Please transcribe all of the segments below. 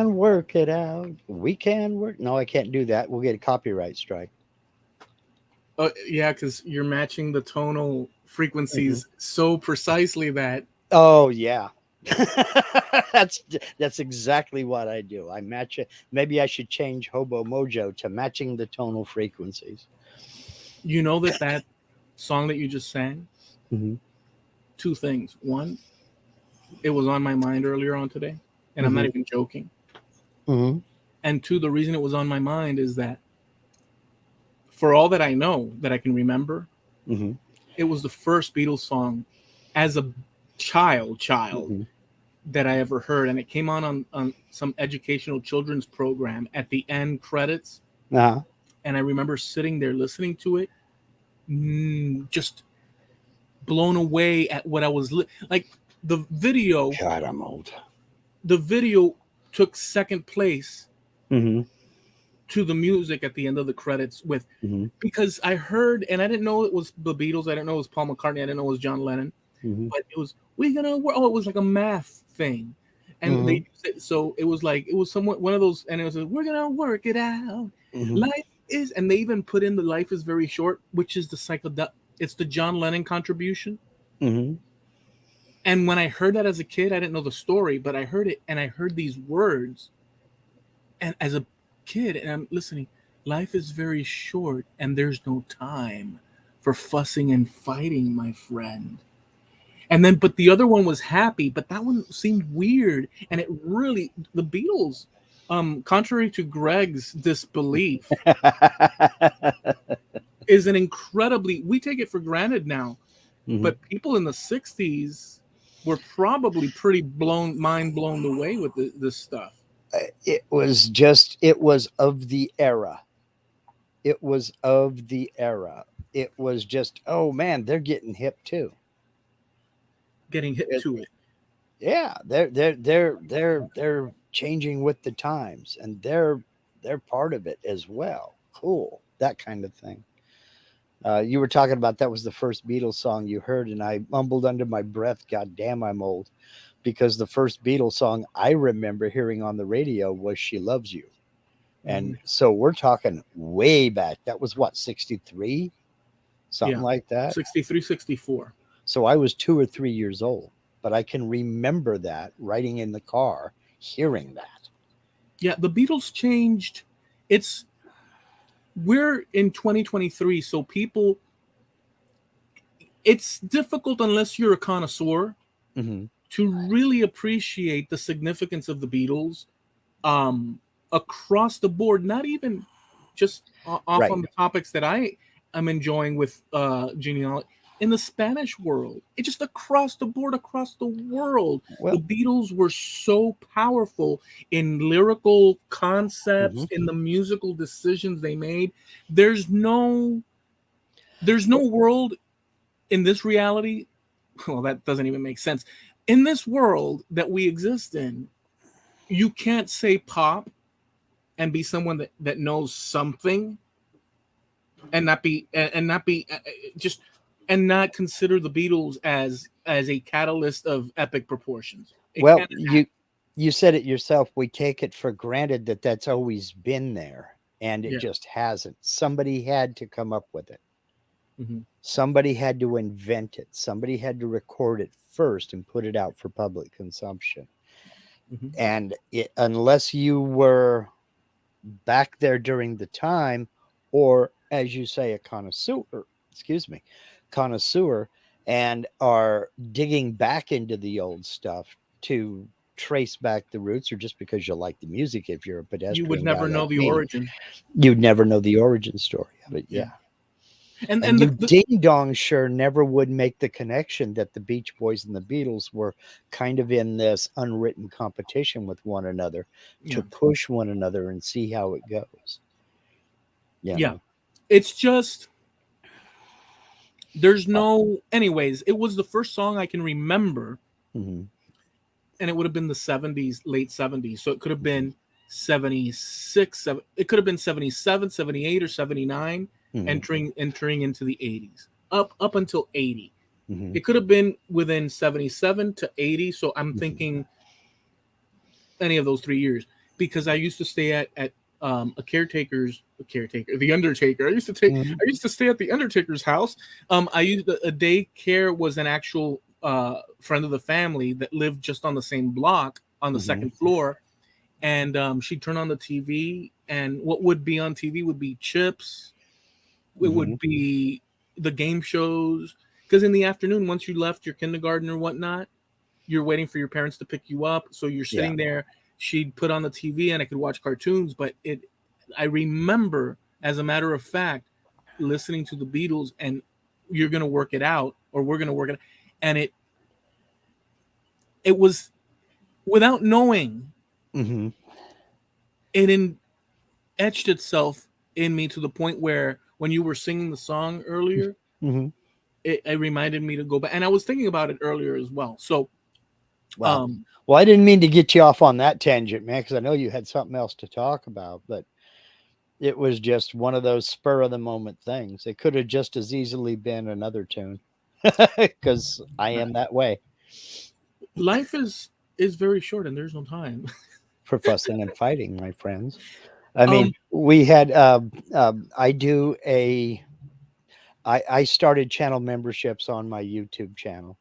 can work it out. We can work. No, I can't do that. We'll get a copyright strike. Yeah, because you're matching the tonal Hmm. frequencies so precisely that Oh yeah. that's that's exactly what I do. I match it. Maybe I should change Hobo Mojo to matching the tonal frequencies. you know that song that you just sang. Hmm. Two things. One, it was on my mind earlier on today, and I'm not Hmm. even joking. Hmm. And two, the reason it was on my mind is that for all that I know, that I can remember, Hmm. it was the first Beatles song as a child Hmm. that I ever heard, and it came on some educational children's program at the end credits, Uh-huh. and I remember sitting there listening to it, just blown away at what I was like. The video, God, I'm old. the video took second place Hmm. to the music at the end of the credits with Hmm. because I heard and I didn't know it was the Beatles, I didn't know it was Paul McCartney, I didn't know it was John Lennon, Hmm. but it was we gonna work. Oh, it was like a math thing, and they Hmm. used it, so it was like it was somewhat one of those, and it was like, we're gonna work it out. Hmm. Life is, and they even put in the life is very short, which is the psychedelic. It's the John Lennon contribution. Hmm. And when I heard that as a kid, I didn't know the story, but I heard it, and I heard these words, and as a kid, and I'm listening. Life is very short, and there's no time for fussing and fighting, my friend. And then, but the other one was happy, but that one seemed weird, and it really the Beatles, contrary to Greg's disbelief, is an incredibly we take it for granted now, Hmm. but people in the '60s were probably pretty mind blown away with this stuff. It was just, it was of the era. It was of the era. It was just, oh man, they're getting hip too. Getting hip It, to it. yeah, they're changing with the times, and they're part of it as well. Cool, that kind of thing. You were talking about that was the first Beatles song you heard, and I mumbled under my breath, "God damn, I'm old," because the first Beatles song I remember hearing on the radio was "She Loves You," and Mm, so we're talking way back. That was what, 63, something yeah, like that. 63, 64. So I was 2 or 3 years old, but I can remember that riding in the car, hearing that. Yeah, the Beatles changed. It's we're in 2023, so people it's difficult unless you're a connoisseur Hmm. to really appreciate the significance of the Beatles um, across the board, not even just off Right. on the topics that I am enjoying with genealogy. In the Spanish world, it just across the board, across the world, the Well, Beatles were so powerful in lyrical hmm, concepts, in the musical decisions they made. There's no, there's no world in this reality. Well, that doesn't even make sense. In this world that we exist in, you can't say pop and be someone that knows something and not be just and not consider the Beatles as a catalyst of epic proportions. It well, can't you said it yourself. We take it for granted that that's always been there, and it yeah. just hasn't. Somebody had to come up with it. Hmm. Somebody had to invent it. Somebody had to record it first and put it out for public consumption. Hmm. And unless you were back there during the time, or as you say, a connoisseur, excuse me, connoisseur, and are digging back into the old stuff to trace back the roots, or just because you like the music, if you're a You would pedestrian guy never know like the me, origin. you'd never know the origin story of it. Yeah. Yeah. And And you the ding dong sure never would make the connection that the Beach Boys and the Beatles were kind of in this unwritten competition with one another to yeah. push one another and see how it goes. You Yeah. know. It's just there's no anyways, it was the first song I can remember Mm-hmm. and it would have been the '70s, late '70s. So it could have Mm-hmm. been 76, it could have been 77, 78, or 79, Mm-hmm. entering into the '80s, up until '80. Mm-hmm. It could have been within 77 to '80. So I'm Mm-hmm. thinking any of those 3 years. because I used to stay at the Undertaker. Mhm. I used to stay at the Undertaker's house. I used a daycare was an actual friend of the family that lived just on the same block on the Mhm. second floor, and she'd turn on the TV, and what would be on TV would be Chips. It Mhm. would be the game shows. Because in the afternoon, once you left your kindergarten or whatnot, you're waiting for your parents to pick you up. So you're Yeah. sitting there. She'd put on the TV and I could watch cartoons. But I remember, as a matter of fact, listening to the Beatles and "You're Gonna Work It Out" or "We're Gonna Work It Out," and it was without knowing Mhm. it etched itself in me to the point where when you were singing the song earlier, Mhm. it reminded me to go back. And I was thinking about it earlier as well. So, Well, um, well, I didn't mean to get you off on that tangent, man, because I know you had something else to talk about, but it was just one of those spur of the moment things. It could have just as easily been another tune, because I am that way life is very short and there's no time. for fussing and fighting, my friends. I mean, um, we had, I do I started channel memberships on my YouTube channel.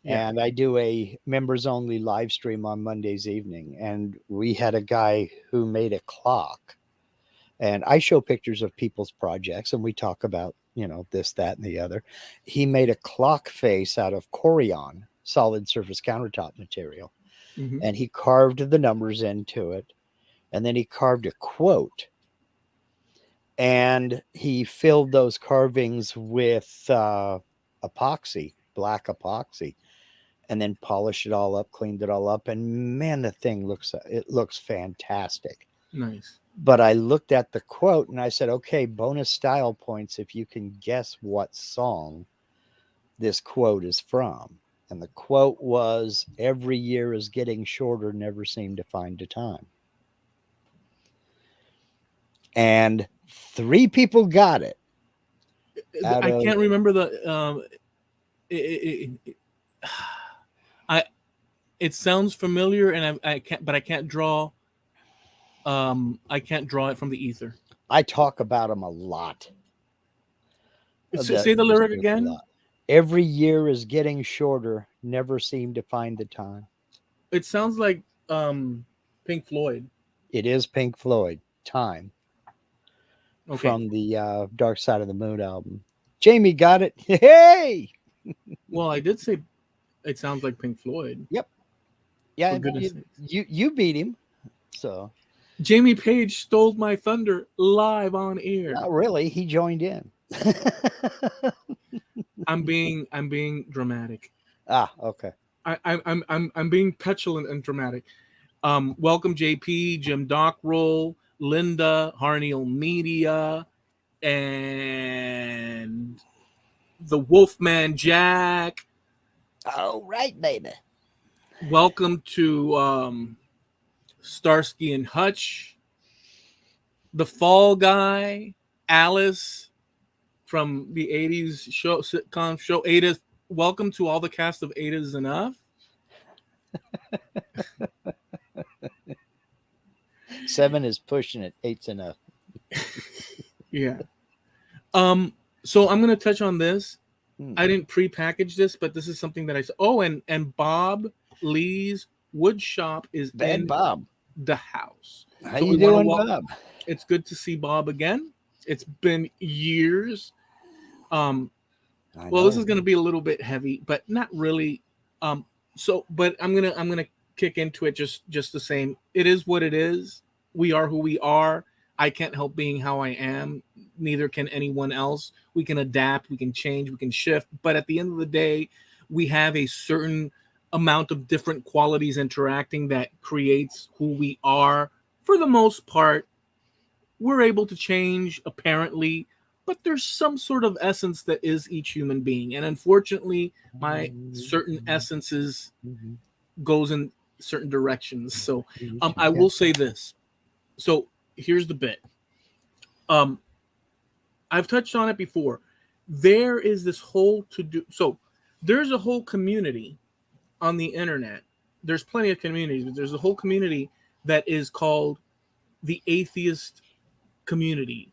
yeah. And I do a members only live stream on Mondays evening. And we had a guy who made a clock. And I show pictures of people's projects and we talk about, this, that, and the other. He made a clock face out of Corian, solid surface countertop material. Hmm. And he carved the numbers into it. And then he carved a quote. And he filled those carvings with epoxy, black epoxy, and then polished it all up, cleaned it all up, and man, the thing looks fantastic. Nice. But I looked at the quote and I said, okay, bonus style points if you can guess what song this quote is from. And the quote was, "Every year is getting shorter, never seem to find a time." And three people got it out I of can't remember the I it sounds familiar and I can't, but I can't draw it from the ether. I talk about them a lot. Say the Just lyric a again. lot. Every year is getting shorter, never seem to find the time. It sounds like Pink Floyd. It is Pink Floyd, Time, Okay. from the Dark Side of the Moon album. Jamie got it. Hey! Well, I did say it sounds like Pink Floyd. Yep. Yeah, For and goodness you, sakes. you you beat him. So Jamie Page stole my thunder live on air. not really. He joined in. I'm being dramatic. Ah, okay. I'm being petulant and dramatic. Welcome JP, Jim Dockroll, Linda, Harneal Media, and the Wolfman Jack. All right, baby. Welcome to Starsky and Hutch, the Fall Guy, Alice from the '80s show sitcom show Ada. Welcome to all the cast of Ada's Enough. 7 is pushing it. 8's enough. Yeah. Um. So I'm gonna touch on this. Hmm. I didn't pre-package this, but this is something that I saw. Oh, and Bob Lee's wood shop is Bad in Bob. the house. How So you we want to doing, walk. Bob? It's good to see Bob again. It's been years. Um, I well, this is know. going to be a little bit heavy, but not really. But I'm gonna kick into it just the same. It is what it is. We are who we are. I can't help being how I am. Neither can anyone else. We can adapt, we can change, we can shift. But at the end of the day, we have a certain amount of different qualities interacting that creates who we are. For the most part, we're able to change apparently, but there's some sort of essence that is each human being. And unfortunately, my certain essences goes in certain directions. So I will say this. So here's the bit. Um, I've touched on it before. There is this whole to do. So there's a whole community on the internet. There's plenty of communities, but there's a whole community that is called the atheist community.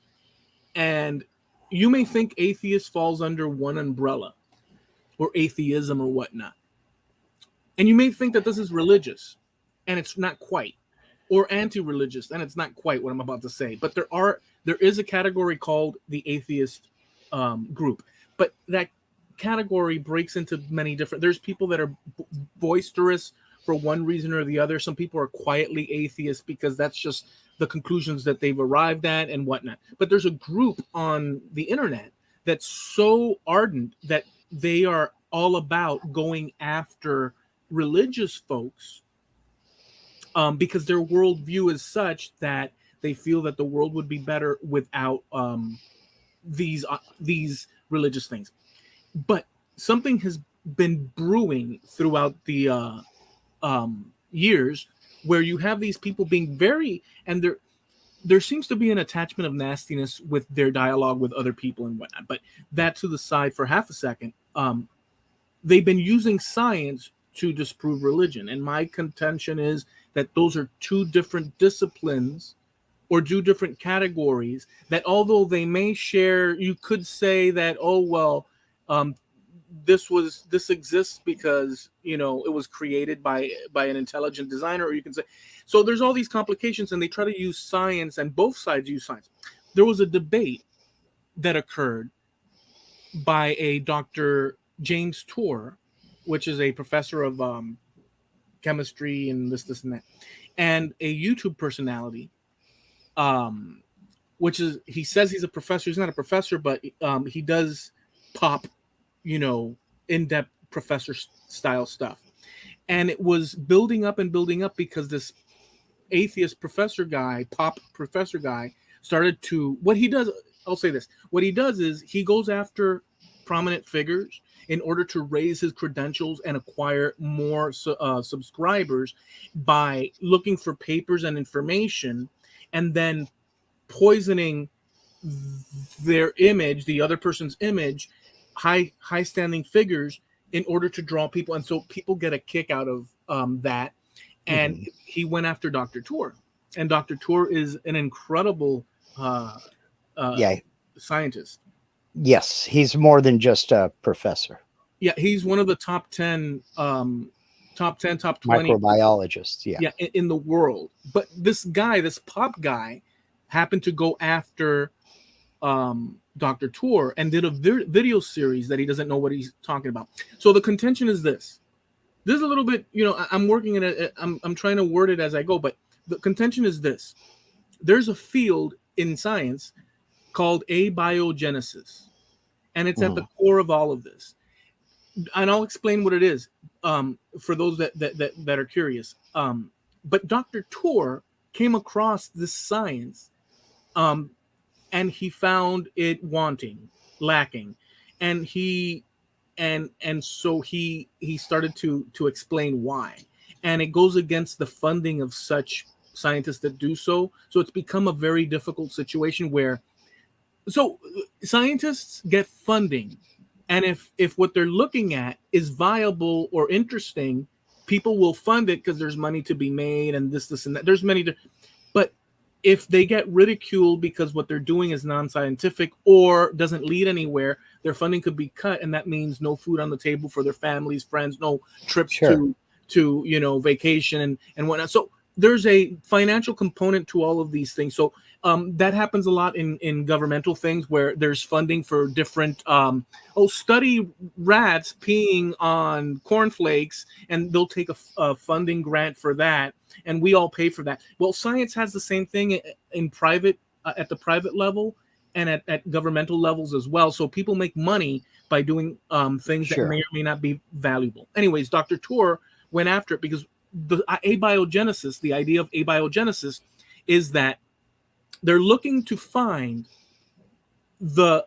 And you may think atheist falls under one umbrella, or atheism or whatnot. And you may think that this is religious, and it's not quite, or anti-religious, and it's not quite what I'm about to say. But there is a category called the atheist group, but that category breaks into many different. There's people that are boisterous for one reason or the other. Some people are quietly atheist because that's just the conclusions that they've arrived at and whatnot. But there's a group on the internet that's so ardent that they are all about going after religious folks, because their worldview is such that they feel that the world would be better without these religious things. But something has been brewing throughout the years, where you have these people being very, and there seems to be an attachment of nastiness with their dialogue with other people and whatnot. But that to the side for half a second. They've been using science to disprove religion, and my contention is that those are two different disciplines or two different categories that, although they may share, you could say that, oh well, this exists because it was created by an intelligent designer, or you can say, so there's all these complications, and they try to use science, and both sides use science. There was a debate that occurred by a Dr. James Tour, which is a professor of chemistry and this and that, and a YouTube personality, which is, he says he's a professor. He's not a professor, but he does pop, in-depth professor style stuff. And it was building up and building up because this atheist professor guy, pop professor guy, started to, what he does, I'll say this, what he does is he goes after prominent figures in order to raise his credentials and acquire more subscribers by looking for papers and information, and then poisoning their image, the other person's image, high standing figures, in order to draw people. And so people get a kick out of that. And he went after Dr. Tour, and Dr. Tour is an incredible scientist. Yes, he's more than just a professor. Yeah, he's one of the top 10, top 20 microbiologists. Yeah, in the world. But this guy, this pop guy, happened to go after Dr. Tour and did a video series that he doesn't know what he's talking about. So the contention is this. This is a little bit, I'm working in it. I'm trying to word it as I go, but the contention is this. There's a field in science called abiogenesis, and it's at the core of all of this. And I'll explain what it is for those that are curious. But Dr. Tour came across this science, and he found it lacking, and so he started to explain why, and it goes against the funding of such scientists that do so. So it's become a very difficult situation where, so scientists get funding, and if what they're looking at is viable or interesting, people will fund it because there's money to be made, and this and that. There's many, but if they get ridiculed because what they're doing is non-scientific or doesn't lead anywhere, their funding could be cut, and that means no food on the table for their families, friends, no trips to vacation and whatnot. So there's a financial component to all of these things. So that happens a lot in governmental things where there's funding for different, study rats peeing on cornflakes, and they'll take a funding grant for that, and we all pay for that. Well, science has the same thing in private, at the private level, and at governmental levels as well. So people make money by doing things that may or may not be valuable. Anyways, Dr. Tour went after it because the abiogenesis, the idea of abiogenesis, is that they're looking to find they're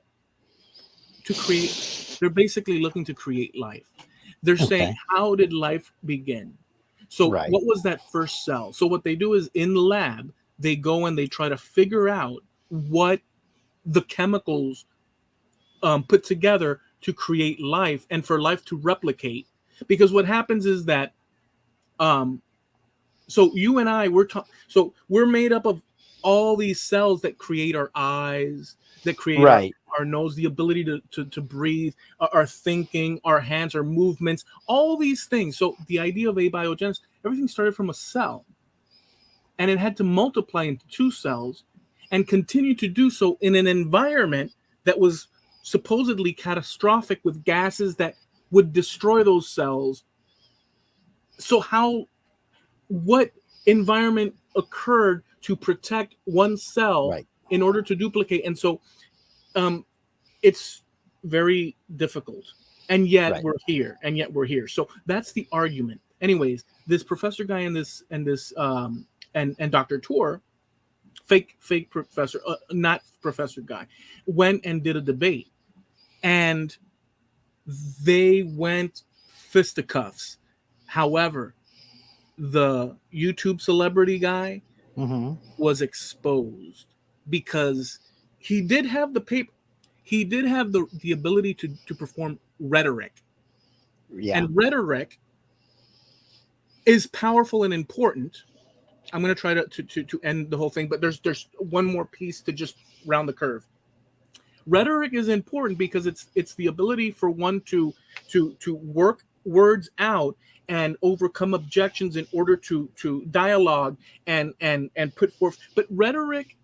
basically looking to create life. They're saying, how did life begin? So what was that first cell? So what they do is, in the lab, they go and they try to figure out what the chemicals put together to create life and for life to replicate. Because what happens is that So you and I, so we're made up of all these cells that create our eyes, that create Right. our nose, the ability to breathe, our thinking, our hands, our movements, all these things. So the idea of abiogenesis, everything started from a cell, and it had to multiply into two cells and continue to do so in an environment that was supposedly catastrophic with gases that would destroy those cells. So what environment occurred to protect one cell Right. in order to duplicate? And so um, it's very difficult, and yet Right. we're here. So that's the argument. Anyways, this professor guy and Dr. Tour, fake professor, not professor guy, went and did a debate, and they went fisticuffs. However, the YouTube celebrity guy Mm-hmm. was exposed because he did have the paper, he did have the ability to perform rhetoric, Yeah. and rhetoric is powerful and important. I'm going to try to end the whole thing, but there's one more piece to just round the curve. Rhetoric is important because it's the ability for one to work words out and overcome objections in order to dialogue and put forth. But rhetoric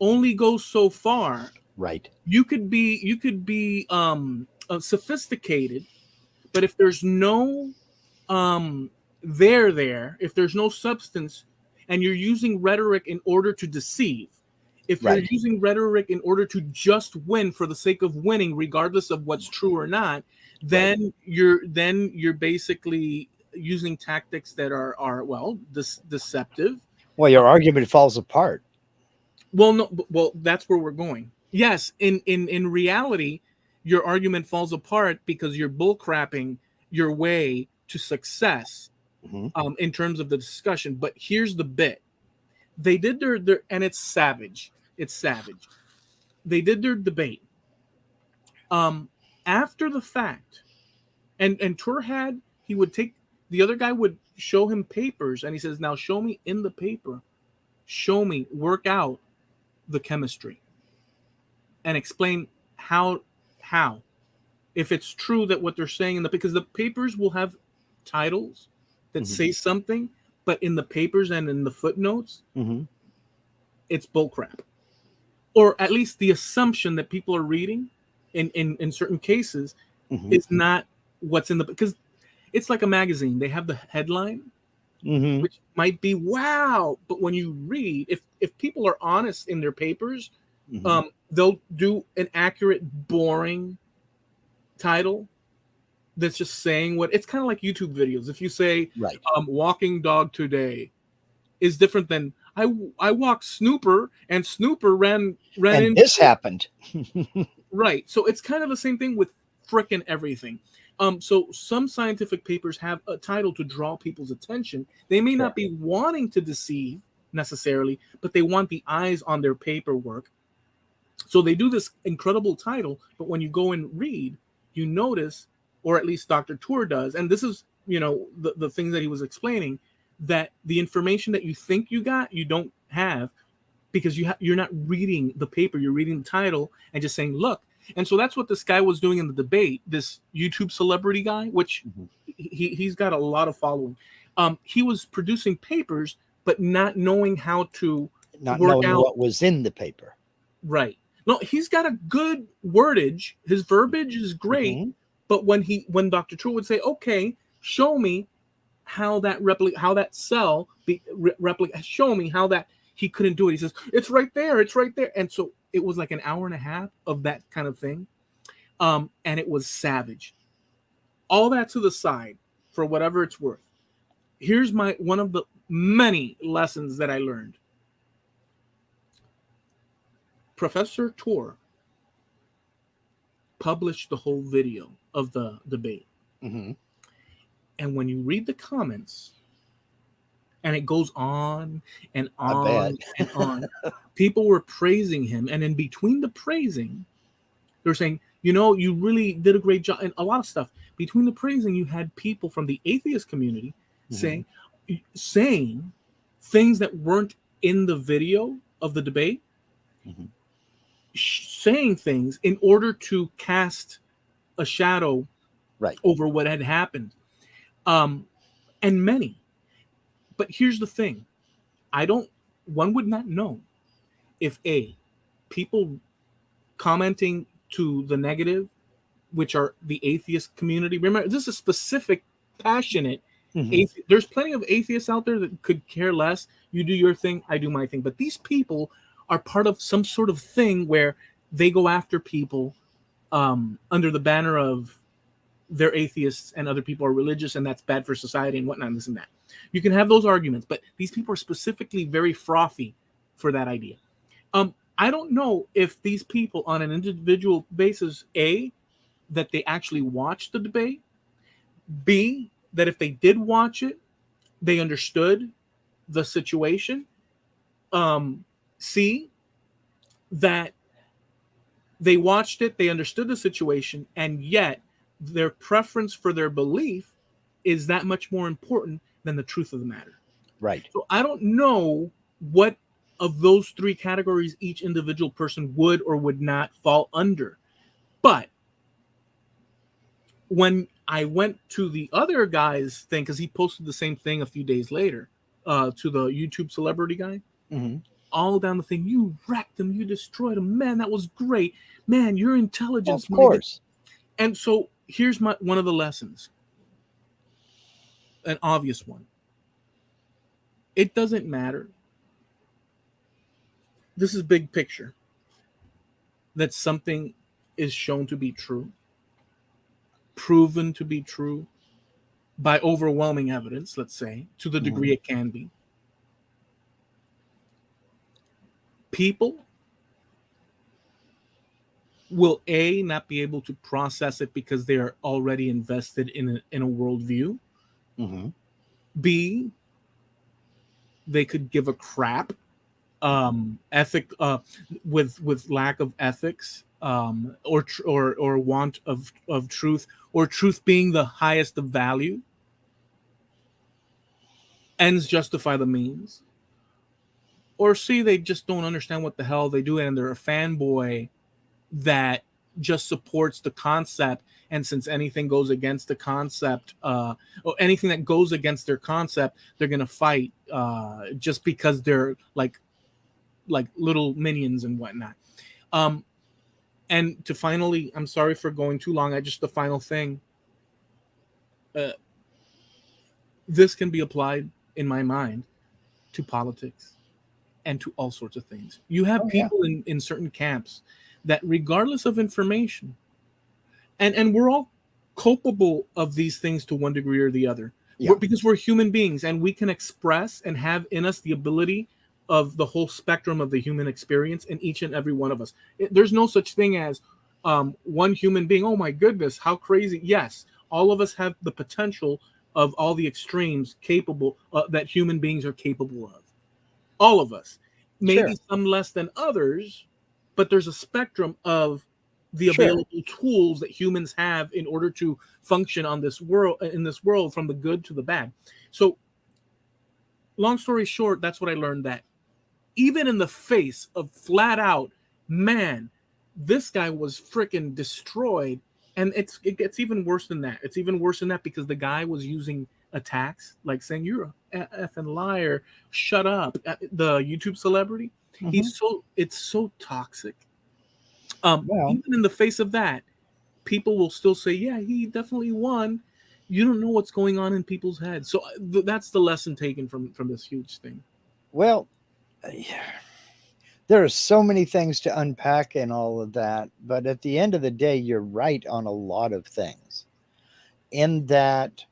only goes so far. Right. You could be sophisticated, but if there's no um if there's no substance, and you're using rhetoric in order to deceive, if you're Right. using rhetoric in order to just win for the sake of winning regardless of what's true or not, Right. then you're basically using tactics that are well deceptive. Well, your argument falls apart. Well, no, well, that's where we're going. Yes, in reality, your argument falls apart because you're bullcrapping your way to success, Mm-hmm. in terms of the discussion. But here's the bit: they did their and it's savage. It's savage. They did their debate. Um, After the fact, and Tur he would take, the other guy would show him papers, and he says, "Now show me in the paper. Show me, work out the chemistry and explain how if it's true that what they're saying because the papers will have titles that Mm-hmm. say something, but in the papers and in the footnotes Mm-hmm. it's bullcrap, or at least the assumption that people are reading in certain cases Mm-hmm. is not what's in the, because it's like a magazine. They have the headline, Mm-hmm. which might be wow, but when you read, if people are honest in their papers, Mm-hmm. they'll do an accurate, boring title that's just saying what it's kind of like YouTube videos. If you say Right. walking dog today is different than I walked Snooper and Snooper ran And into, this happened. right. So it's kind of the same thing with frickin' everything. So some scientific papers have a title to draw people's attention. They may Sure. not be wanting to deceive necessarily, but they want the eyes on their paperwork. So they do this incredible title, but when you go and read, you notice, or at least Dr. Tour does, and this is, the things that he was explaining, that the information that you think you got, you don't have, because you're not reading the paper, you're reading the title and just saying, look. And so that's what this guy was doing in the debate, this YouTube celebrity guy, which Mhm. he's got a lot of following. He was producing papers, but not knowing how to Not work knowing out. what was in the paper. Right. No, he's got a good wordage. His verbiage is great. Mm-hmm. But when Dr. True would say, okay, show me how that cell replica, show me how that, he couldn't do it. He says, it's right there. It's right there. And so it was like an hour and a half of that kind of thing. And it was savage. All that to the side for whatever it's worth. Here's one of the many lessons that I learned. Professor Tor published the whole video of the debate. Mm-hmm. And when you read the comments, and it goes on and I bet. on and on, people were praising him. And in between the praising, they're saying, you really did a great job, and a lot of stuff. Between the praising, you had people from the atheist community Mm-hmm. saying, saying things that weren't in the video of the debate, Mhm. saying things in order to cast a shadow Right. over what had happened. Um, and many. But here's the thing: I don't. One would not know if people commenting to the negative, which are the atheist community. Remember, this is specific, passionate. Mhm. There's plenty of atheists out there that could care less. You do your thing, I do my thing. But these people are part of some sort of thing where they go after people under the banner of they're atheists and other people are religious and that's bad for society and whatnot, and this and that. You can have those arguments, but these people are specifically very frothy for that idea. I don't know if these people on an individual basis, that they actually watched the debate, B, that if they did watch it, they understood the situation, um, C, that they watched it, they understood the situation, and yet their preference for their belief is that much more important than the truth of the matter. Right. So I don't know what of those three categories each individual person would or would not fall under. But when I went to the other guy's thing, because he posted the same thing a few days later, to the YouTube celebrity guy, Mhm. all down the thing, you wrecked him, you destroyed him, man, that was great, man, your intelligence, Of my. course. And so here's one of the lessons, an obvious one. It doesn't matter. This is big picture. That something is shown to be true, proven to be true by overwhelming evidence, let's say, to the Mhm. degree it can be. People will not be able to process it because they are already invested in a worldview. Mhm. B, they could give a crap, ethic, with lack of ethics, or want of truth, or truth being the highest of value. Ends justify the means. Or C, they just don't understand what the hell they do, and they're a fanboy that just supports the concept. And since anything goes against the concept, or anything that goes against their concept, they're gonna fight, just because they're like little minions and whatnot. Um, and to finally, I'm sorry for going too long. I just the final thing. Uh, this can be applied in my mind to politics and to all sorts of things. You have Oh yeah. people in certain camps that, regardless of information, and we're all culpable of these things to one degree or the other, Yeah. because we're human beings and we can express and have in us the ability of the whole spectrum of the human experience in each and every one of us. There's no such thing as one human being. Oh my goodness, how crazy! Yes, all of us have the potential of all the extremes capable, that human beings are capable of. All of us, maybe Sure. some less than others, but there's a spectrum of the Sure. available tools that humans have in order to function on this world, in this world, from the good to the bad. So long story short, that's what I learned, that even in the face of flat out, man, this guy was freaking destroyed. And it gets even worse than that. It's even worse than that because the guy was using attacks, like saying you're a effing liar, shut up. The YouTube celebrity, Mhm. it's so toxic. Well, Even in the face of that, people will still say, yeah, he definitely won. You don't know what's going on in people's heads. So that's the lesson taken from this huge thing. well, yeah, there are so many things to unpack in all of that, but at the end of the day, you're right on a lot of things. In that,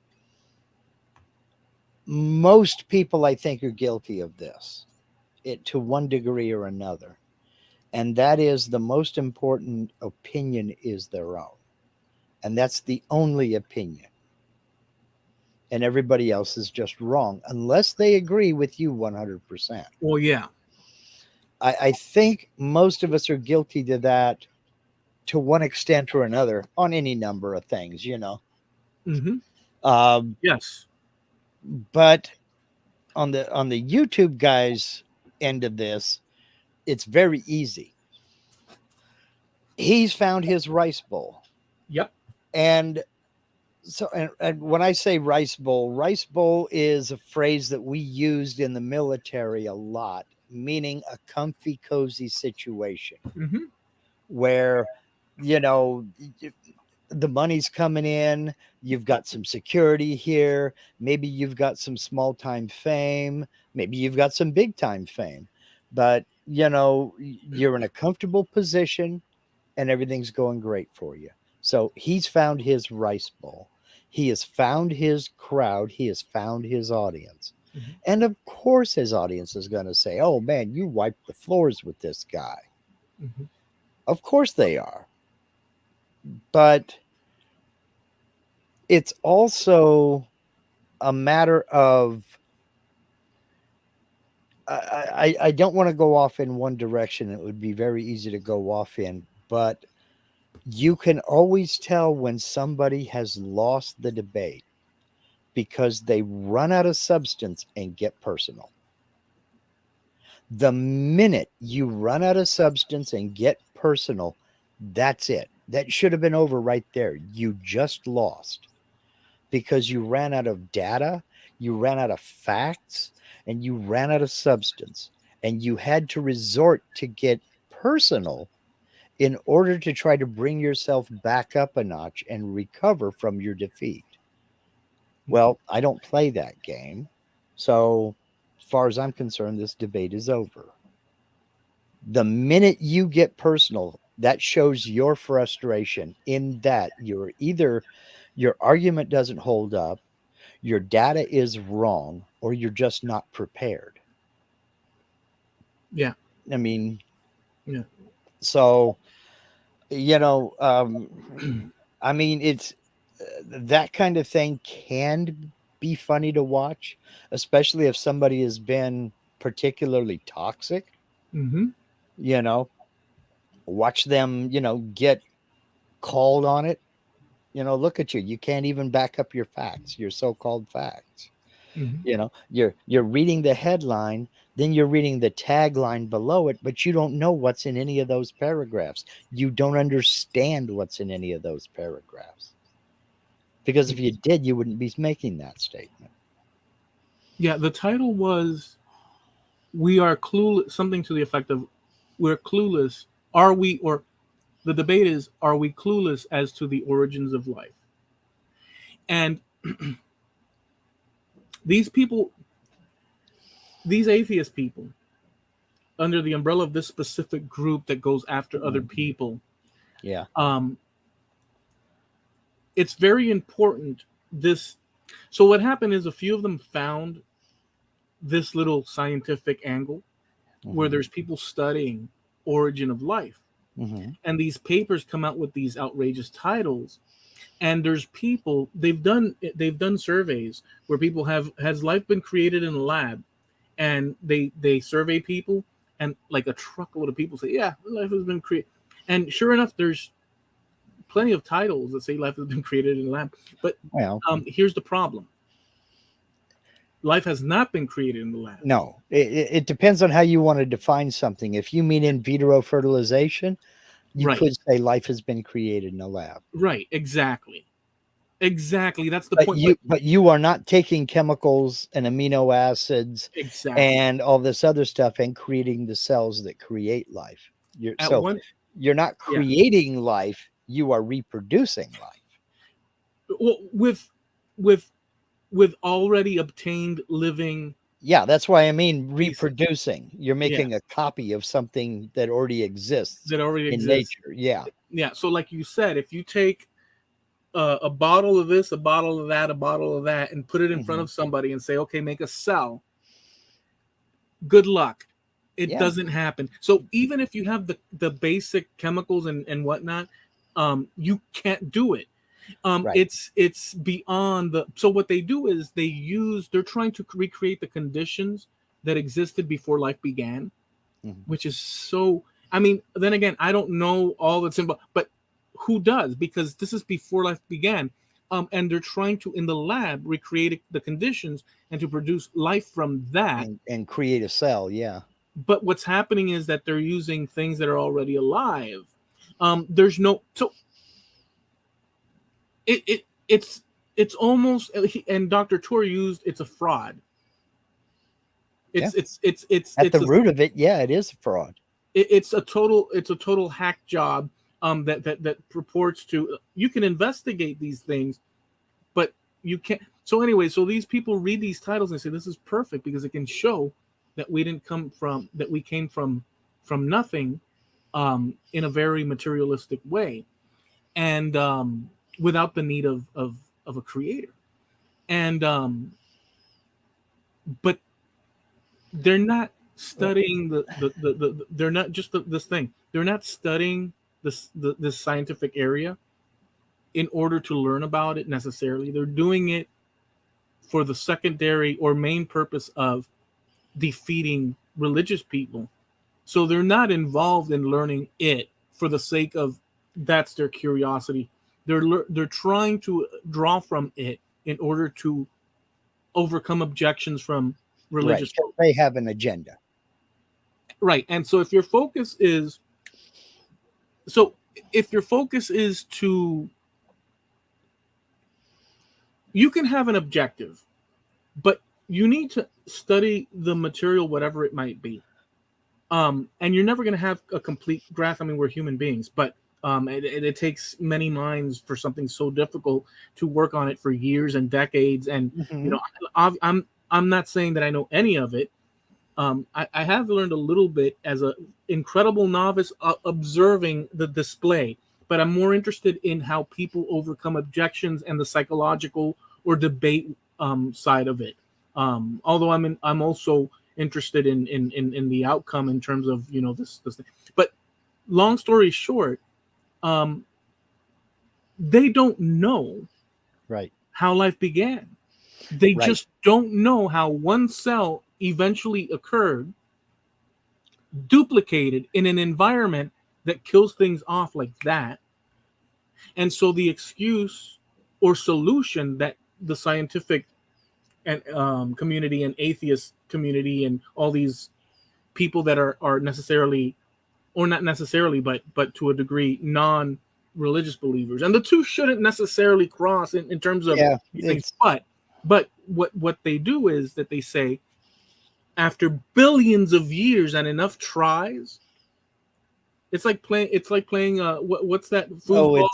most people, I think, are guilty of this, it to one degree or another, and that is the most important opinion is their own, and that's the only opinion. And everybody else is just wrong unless they agree with you 100%. Well, yeah. I think most of us are guilty to that to one extent or another on any number of things, you know. Mm-hmm. Um, Yes. but on the YouTube guys end of this, it's very easy. He's found his rice bowl. Yep. And so, and when I say rice bowl is a phrase that we used in the military a lot, meaning a comfy, cozy situation Mm-hmm. where, you know, the money's coming in, you've got some security here, maybe you've got some small time fame, maybe you've got some big time fame, but you're in a comfortable position and everything's going great for you. So he's found his rice bowl. He has found his crowd. He has found his audience. Mm-hmm. And of course, his audience is going to say, oh man, you wiped the floors with this guy. Mm-hmm. Of course they are. But it's also a matter of, I don't want to go off in one direction. It would be very easy to go off in, but you can always tell when somebody has lost the debate because they run out of substance and get personal. The minute you run out of substance and get personal, that's it. That should have been over right there. You just lost because you ran out of data, you ran out of facts, and you ran out of substance. And you had to resort to get personal in order to try to bring yourself back up a notch and recover from your defeat. Well, I don't play that game. So, as far as I'm concerned, this debate is over. The minute you get personal, that shows your frustration in that you're either your argument doesn't hold up, your data is wrong, or you're just not prepared. Yeah. I mean, Yeah. so, you know, I mean, it's that kind of thing can be funny to watch, especially if somebody has been particularly toxic. Mm-hmm. You know, watch them, get called on it. Look at you. You can't even back up your facts, your so-called facts. Mm-hmm. You're reading the headline, then you're reading the tagline below it, but you don't know what's in any of those paragraphs. You don't understand what's in any of those paragraphs. Because if you did, you wouldn't be making that statement. Yeah. The title was "We Are Clueless," something to the effect of "We're clueless." Are we? Or the debate is: Are we clueless as to the origins of life? And these people, these atheist people, under the umbrella of this specific group that goes after other people, Yeah. um, it's very important. This, so what happened is a few of them found this little scientific angle where Mm-hmm. there's people studying origin of life, Mm-hmm. and these papers come out with these outrageous titles. And there's people they've done surveys where people have has life been created in a lab, and they survey people, and like a truckload of people say, yeah, life has been created. And sure enough, there's plenty of titles that say life has been created in a lab. But Well, here's the problem: life has not been created in the lab. no, it depends on how you want to define something. If you mean in vitro fertilization, you Right, could say life has been created in a lab. right, exactly. That's the But point. But you are not taking chemicals and amino acids exactly, and all this other stuff and creating the cells that create life. at one, You're not yeah, creating life, you are reproducing life. well, with with already obtained living Yeah, that's why I mean pieces, reproducing. You're yeah, making a copy of something that already exists that already in exists. nature. Yeah. Yeah. So, like you said, if you take a bottle of this, a bottle of that, a bottle of that, and put it in front Hmm. of somebody and say, okay, make a cell, good luck. It Yeah. doesn't happen. So even if you have the basic chemicals and whatnot, you can't do it. Right. It's beyond the. So what they do is they're trying to recreate the conditions that existed before life began, Mhm. which is so. I mean, then again, I don't know all that's involved, but who does? Because this is before life began. and they're trying to in the lab recreate the conditions and to produce life from that. And create a cell. Yeah. But what's happening is that they're using things that are already alive. There's no so it's almost, and Dr. Tour used, it's a fraud. Yeah. At It's the a root of it, yeah, it is a fraud. it's a total hack job, that purports to, you can investigate these things, but you can't. So anyway, so these people read these titles and say this is perfect because it can show that we came from nothing, in a very materialistic way, and without the need of a creator. And but they're not Well, studying they're not just this thing. They're not studying this scientific area in order to learn about it necessarily. They're doing it for the secondary or main purpose of defeating religious people. So they're not involved in learning it for the sake of, that's their curiosity. They're trying to draw from it in order to overcome objections from right. religious 'Cause they have an agenda. right. And so if your focus is so if your focus is to, you can have an objective, but you need to study the material, whatever it might be. And you're never going to have a complete grasp. I mean, we're human beings, but it takes many minds for something so difficult to work on it for years and decades. And you Hmm. know, I'm not saying that I know any of it. I have learned a little bit as a incredible novice, observing the display, but I'm more interested in how people overcome objections and the psychological or debate side of it. Although I'm also interested in the outcome in terms of, this thing. But long story short, um, they don't know Right. how life began. They Right. just don't know how one cell eventually occurred, duplicated in an environment that kills things off like that. And so the excuse or solution that the scientific and community and atheist community and all these people that are necessarily, or not necessarily, but to a degree non-religious believers, and the two shouldn't necessarily cross in terms of Yeah. these things. It's But what they do is that they say, after billions of years and enough tries, it's like playing what's that oh, foosball.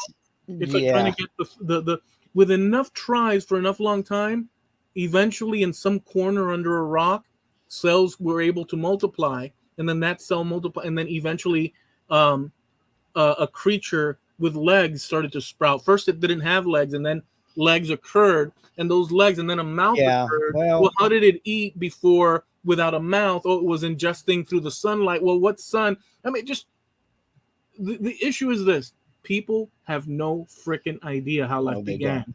It's like trying to yeah. get the with enough tries for enough long time, eventually in some corner under a rock, cells were able to multiply, and then that cell multiply, and then eventually um, a creature with legs started to sprout. First, it didn't have legs, and then legs occurred, and those legs, and then a mouth Yeah. occurred. Well, Well, how did it eat before without a mouth? Oh, it was ingesting through the sunlight. Well, what sun? I mean, just the issue is this: people have no freaking idea how life no, they don't. began,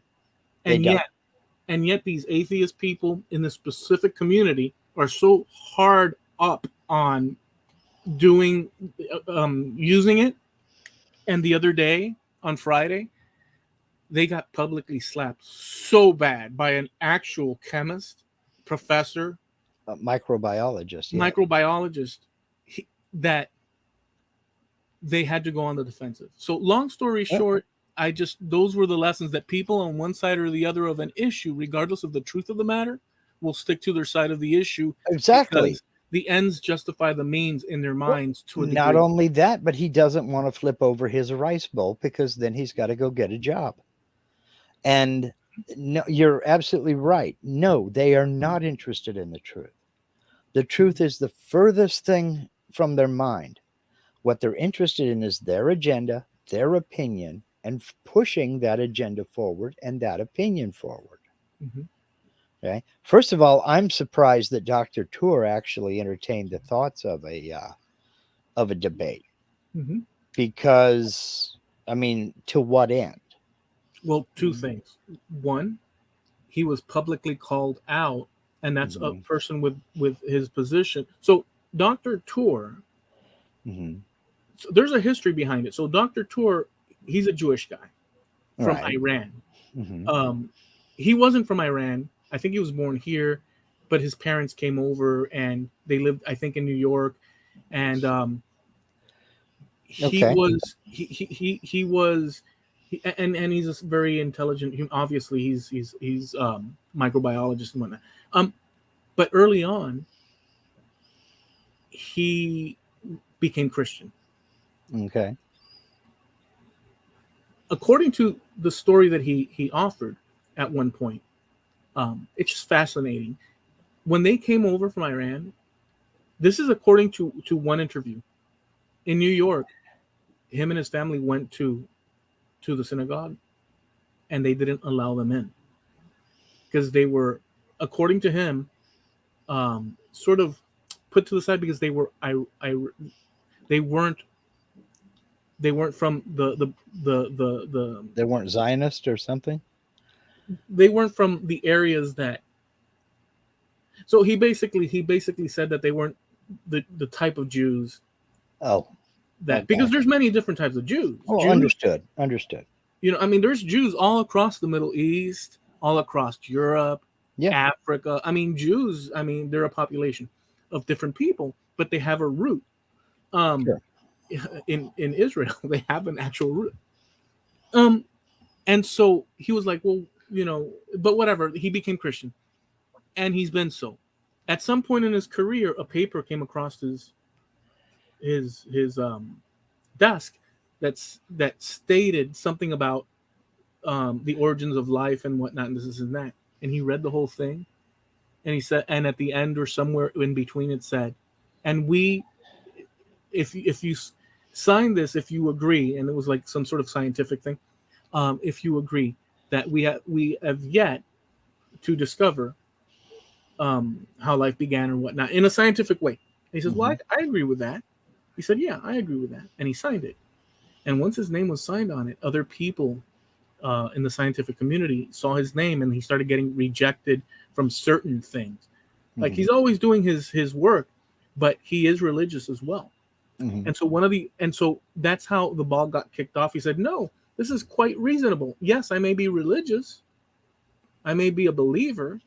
They and don't. yet these atheist people in this specific community are so hard up on doing using it. And the other day, on Friday, they got publicly slapped so bad by an actual chemist, professor, Microbiologist. Yeah. microbiologist, that they had to go on the defensive. So long story Well, short, those were the lessons that people on one side or the other of an issue, regardless of the truth of the matter, will stick to their side of the issue, exactly. because the ends justify the means in their Well, minds to a not degree. only that, but he doesn't want to flip over his rice bowl because then he's got to go get a job. And no, you're absolutely right. No, they are not interested in the truth. The truth is the furthest thing from their mind. What they're interested in is their agenda, their opinion, and pushing that agenda forward and that opinion forward. Mhm. Okay. First of all, I'm surprised that Dr. Tour actually entertained the thoughts of a debate Mhm. because, I mean, to what end? Well, two things. One, he was publicly called out, and that's a Hmm. person with his position. So Dr. Tour, Hmm. so there's a history behind it. So Dr. Tour, he's a Jewish guy from Right. Iran. Hmm. Um, he wasn't from Iran. I think he was born here, but his parents came over and they lived, I think, in New York. And he Okay. was he was and he's a very intelligent. Obviously, he's microbiologist and whatnot. Um, but early on, he became Christian. Okay. According to the story that he offered at one point, it's just fascinating. When they came over from Iran, this is according to one interview in New York. Him and his family went to the synagogue, and they didn't allow them in because they were, according to him, sort of put to the side because they weren't they weren't from the They weren't Zionist or something. they weren't from the areas that. So he basically said that they weren't the type of Jews Oh, that, because okay. there's many different types of Jews. Well, Jews, understood. Understood. I mean, there's Jews all across the Middle East, all across Europe, Yeah. Africa. I mean, Jews. I mean, they're a population of different people, but they have a root. Um, Sure. in Israel, they have an actual root. Um, and so he was like, well, but whatever. He became Christian, and he's been so. At some point in his career, a paper came across his desk that stated something about the origins of life and whatnot, and this and that. And he read the whole thing, and he said, and at the end or somewhere in between, it said, and we, if you sign this, if you agree, and it was like some sort of scientific thing, if you agree that we have yet to discover how life began or whatnot in a scientific way. And he says, well, Hmm. I agree with that. He said, yeah, I agree with that, and he signed it. And once his name was signed on it, other people in the scientific community saw his name, and he started getting rejected from certain things. Like, Hmm. he's always doing his work, but he is religious as well. Hmm. And so that's how the ball got kicked off. He said, no, this is quite reasonable. Yes, I may be religious, I may be a believer,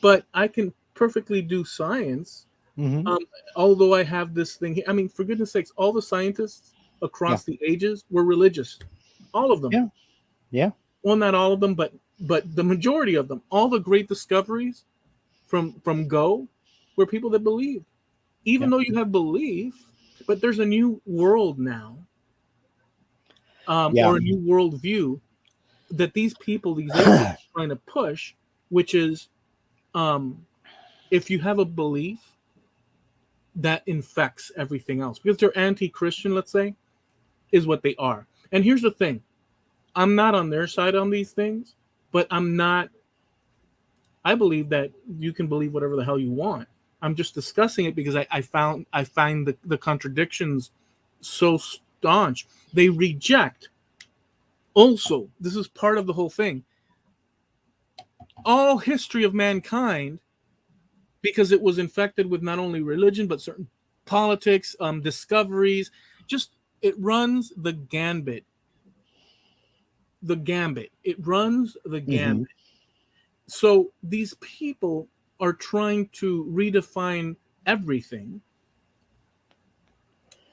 but I can perfectly do science. Hmm. Um, although I have this thing here. I mean, for goodness sakes, all the scientists Yeah. across the ages were religious. All of them. Yeah. Yeah. Well, not all of them, but the majority of them. All the great discoveries from Go were people that believed. Even Yeah. though you have belief, but there's a new world now, Yeah. or a new worldview that these people, these atheists, are trying to push, which is, um, if you have a belief, that infects everything else because they're anti-Christian, let's say, is what they are. And here's the thing: I'm not on their side on these things, but I'm not. I believe that you can believe whatever the hell you want. I'm just discussing it because I find the contradictions so staunch. They reject. Also, this is part of the whole thing. All history of mankind, because it was infected with not only religion but certain politics, discoveries. Just it runs the gambit. The gambit. It runs the Hmm. gambit. So these people are trying to redefine everything,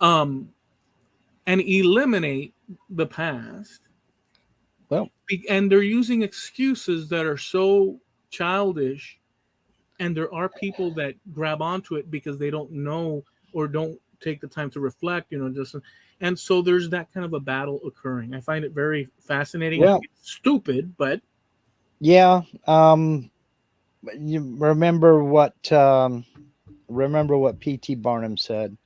um, and eliminate the past. Well, And they're using excuses that are so childish. And there are people that grab onto it because they don't know or don't take the time to reflect, just. And so there's that kind of a battle occurring. I find it very fascinating. I think well, it's stupid, but yeah. You remember what P.T. Barnum said.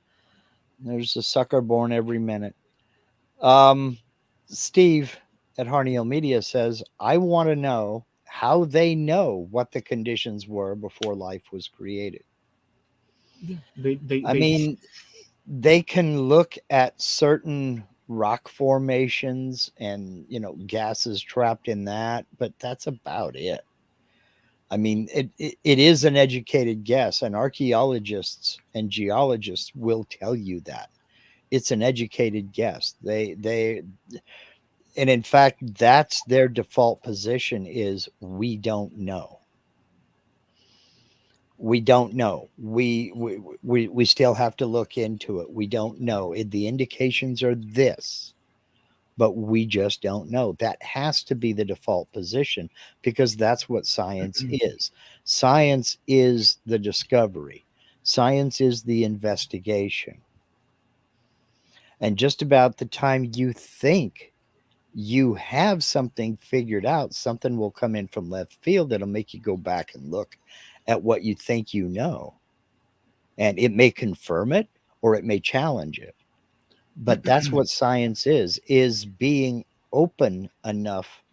There's a sucker born every minute. Um, Steve at Harniel Media says, I want to know how they know what the conditions were before life was created. yeah, they they I they mean, they can look at certain rock formations and, gases trapped in that, but that's about it. I mean, it is an educated guess, and archaeologists and geologists will tell you that it's an educated guess. They And in fact, that's their default position is we don't know. We don't know. We still have to look into it. We don't know. The indications are this, but we just don't know. That has to be the default position because that's what science is. Science is the discovery. Science is the investigation. And just about the time you think you have something figured out, something will come in from left field that'll make you go back and look at what you think you know. And it may confirm it or it may challenge it. But that's what science is being open enough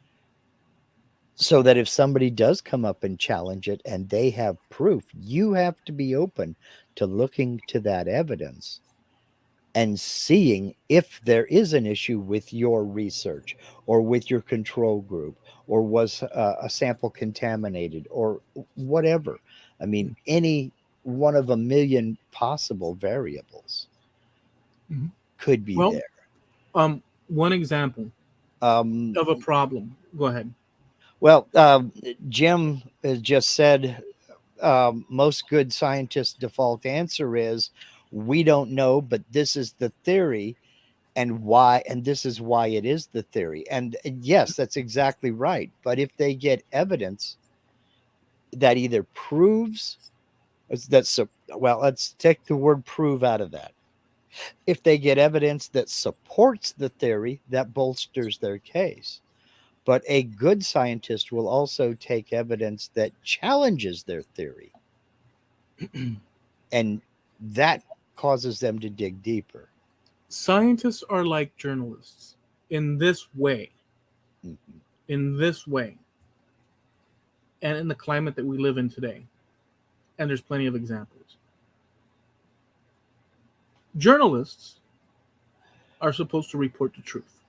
so that if somebody does come up and challenge it and they have proof, you have to be open to looking to that evidence and seeing if there is an issue with your research or with your control group or was a sample contaminated or whatever. I mean, any one of a million possible variables Mhm. could be Well, there. one example Um, of a problem. Go ahead. well, Jim has just said most good scientists' default answer is we don't know, but this is the theory and why, and this is why it is the theory. And yes, that's exactly right. But if they get evidence that either proves that's well, let's take the word prove out of that. If they get evidence that supports the theory, that bolsters their case. But a good scientist will also take evidence that challenges their theory, and that causes them to dig deeper. Scientists are like journalists in this way, Mhm. in this way, and in the climate that we live in today. And there's plenty of examples. Journalists are supposed to report the truth.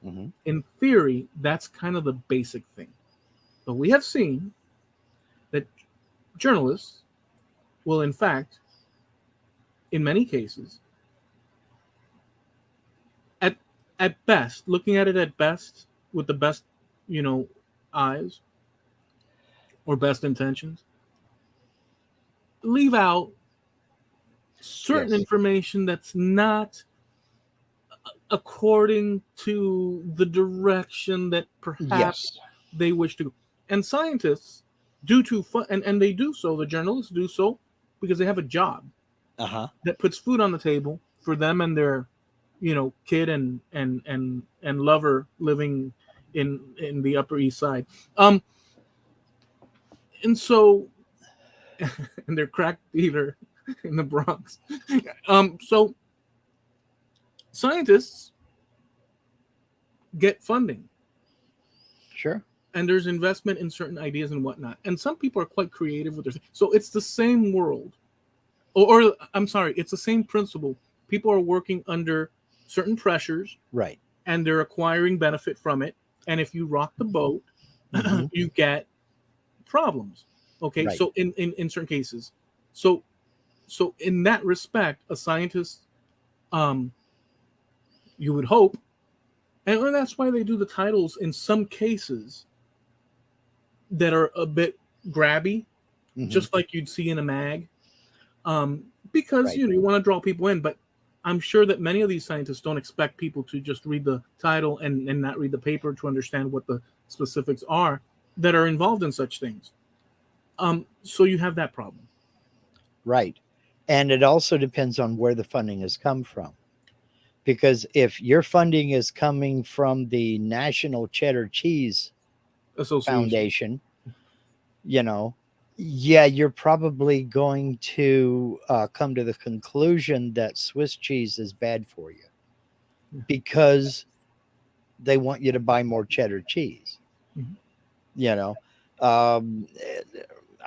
Mhm. In theory, that's kind of the basic thing. But we have seen that journalists will, in fact, in many cases, at at best, looking at it at best with the best, you know, eyes or best intentions, leave out certain Yes. information that's not according to the direction that perhaps Yes. they wish to. And scientists do to and they do so. The journalists do so because they have a job Uh-huh. that puts food on the table for them and their, kid and lover living in the Upper East Side. Um, and so and their crack dealer in the Bronx. So scientists get funding Sure. and there's investment in certain ideas and whatnot. And some people are quite creative with their. So it's the same world, or I'm sorry, it's the same principle. People are working under certain pressures Right. and they're acquiring benefit from it. And if you rock the boat, Mhm. you get problems. Okay, Right. so in certain cases, so so in that respect, a scientist, um, you would hope, and that's why they do the titles in some cases that are a bit grabby, Mhm. just like you'd see in a mag, because Right. you want to draw people in. But I'm sure that many of these scientists don't expect people to just read the title and not read the paper to understand what the specifics are that are involved in such things. So you have that problem. Right. And it also depends on where the funding has come from. Because if your funding is coming from the National Cheddar Cheese Association. Foundation, you know, yeah, you're probably going to come to the conclusion that Swiss cheese is bad for you Yeah. because they want you to buy more cheddar cheese. Mhm. You know, um,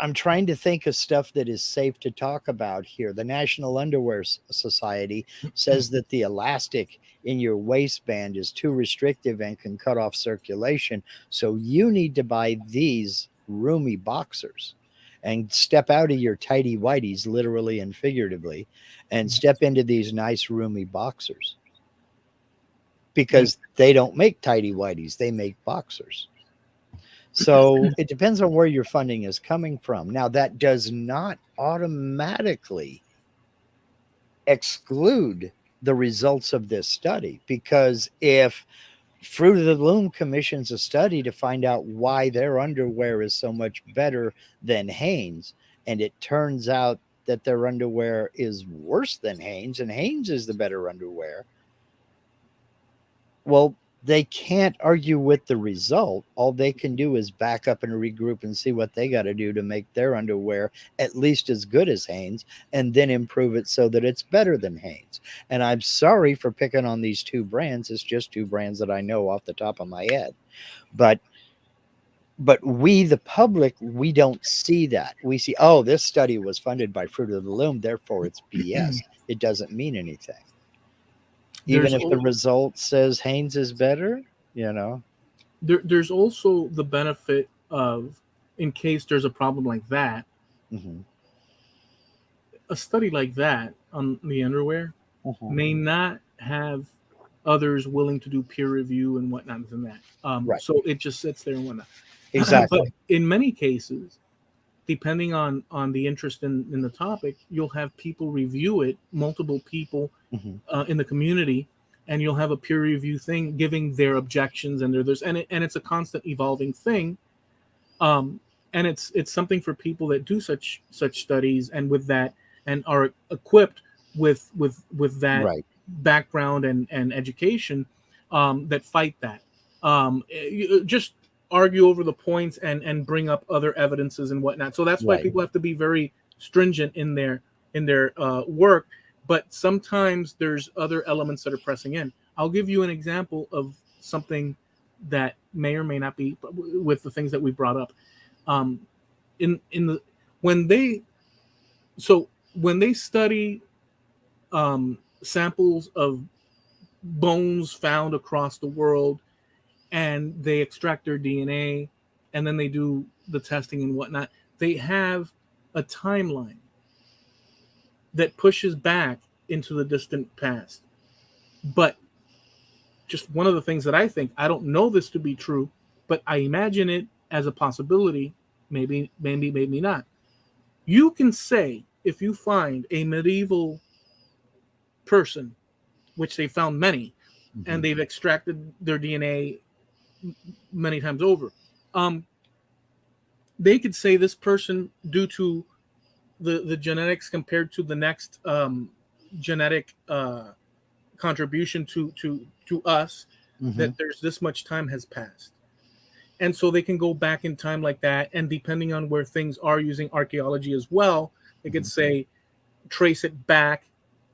I'm trying to think of stuff that is safe to talk about here. The National Underwear Society says that the elastic in your waistband is too restrictive and can cut off circulation. So you need to buy these roomy boxers and step out of your tighty whities, literally and figuratively, and step into these nice roomy boxers. Yep. because they don't make tidy whities, they make boxers. So it depends on where your funding is coming from. Now, that does not automatically exclude the results of this study, because if Fruit of the Loom commissions a study to find out why their underwear is so much better than Hanes, and it turns out that their underwear is worse than Hanes, and Hanes is the better underwear, well, they can't argue with the result. All they can do is back up and regroup and see what they got to do to make their underwear at least as good as Hanes, and then improve it so that it's better than Hanes. And I'm sorry for picking on these two brands. It's just two brands that I know off the top of my head. But we, the public, we don't see that. We see, oh, this study was funded by Fruit of the Loom, therefore it's BS. It doesn't mean anything. Even There's if the result says Hanes is better, you know. there's also the benefit of, in case there's a problem like that, Mm-hmm. a study like that on the underwear Mm-hmm. may not have others willing to do peer review and whatnot and that. Right. So it just sits there and whatnot. But Exactly. in many cases, depending on the interest in the topic, you'll have people review it, multiple people Mm-hmm. in the community, and you'll have a peer review thing giving their objections and there's and it's a constant evolving thing. Um, and it's something for people that do such studies and with that and are equipped with that Right. background and education, that fight that. Just argue over the points and bring up other evidences and whatnot. So that's why Right. people have to be very stringent in their work. But sometimes there's other elements that are pressing in. I'll give you an example of something that may or may not be with the things that we brought up. Um, in the when they so when they study samples of bones found across the world, and they extract their DNA, and then they do the testing and whatnot, they have a timeline that pushes back into the distant past. But just one of the things that I think, I don't know this to be true, but I imagine it as a possibility. Maybe not. You can say if you find a medieval person, which they found many, Mm-hmm. and they've extracted their DNA many times over, um, they could say this person, due to the genetics compared to the next genetic contribution to us, Mm-hmm. that there's this much time has passed. And so they can go back in time like that, and depending on where things are, using archaeology as well, they could Mm-hmm. say trace it back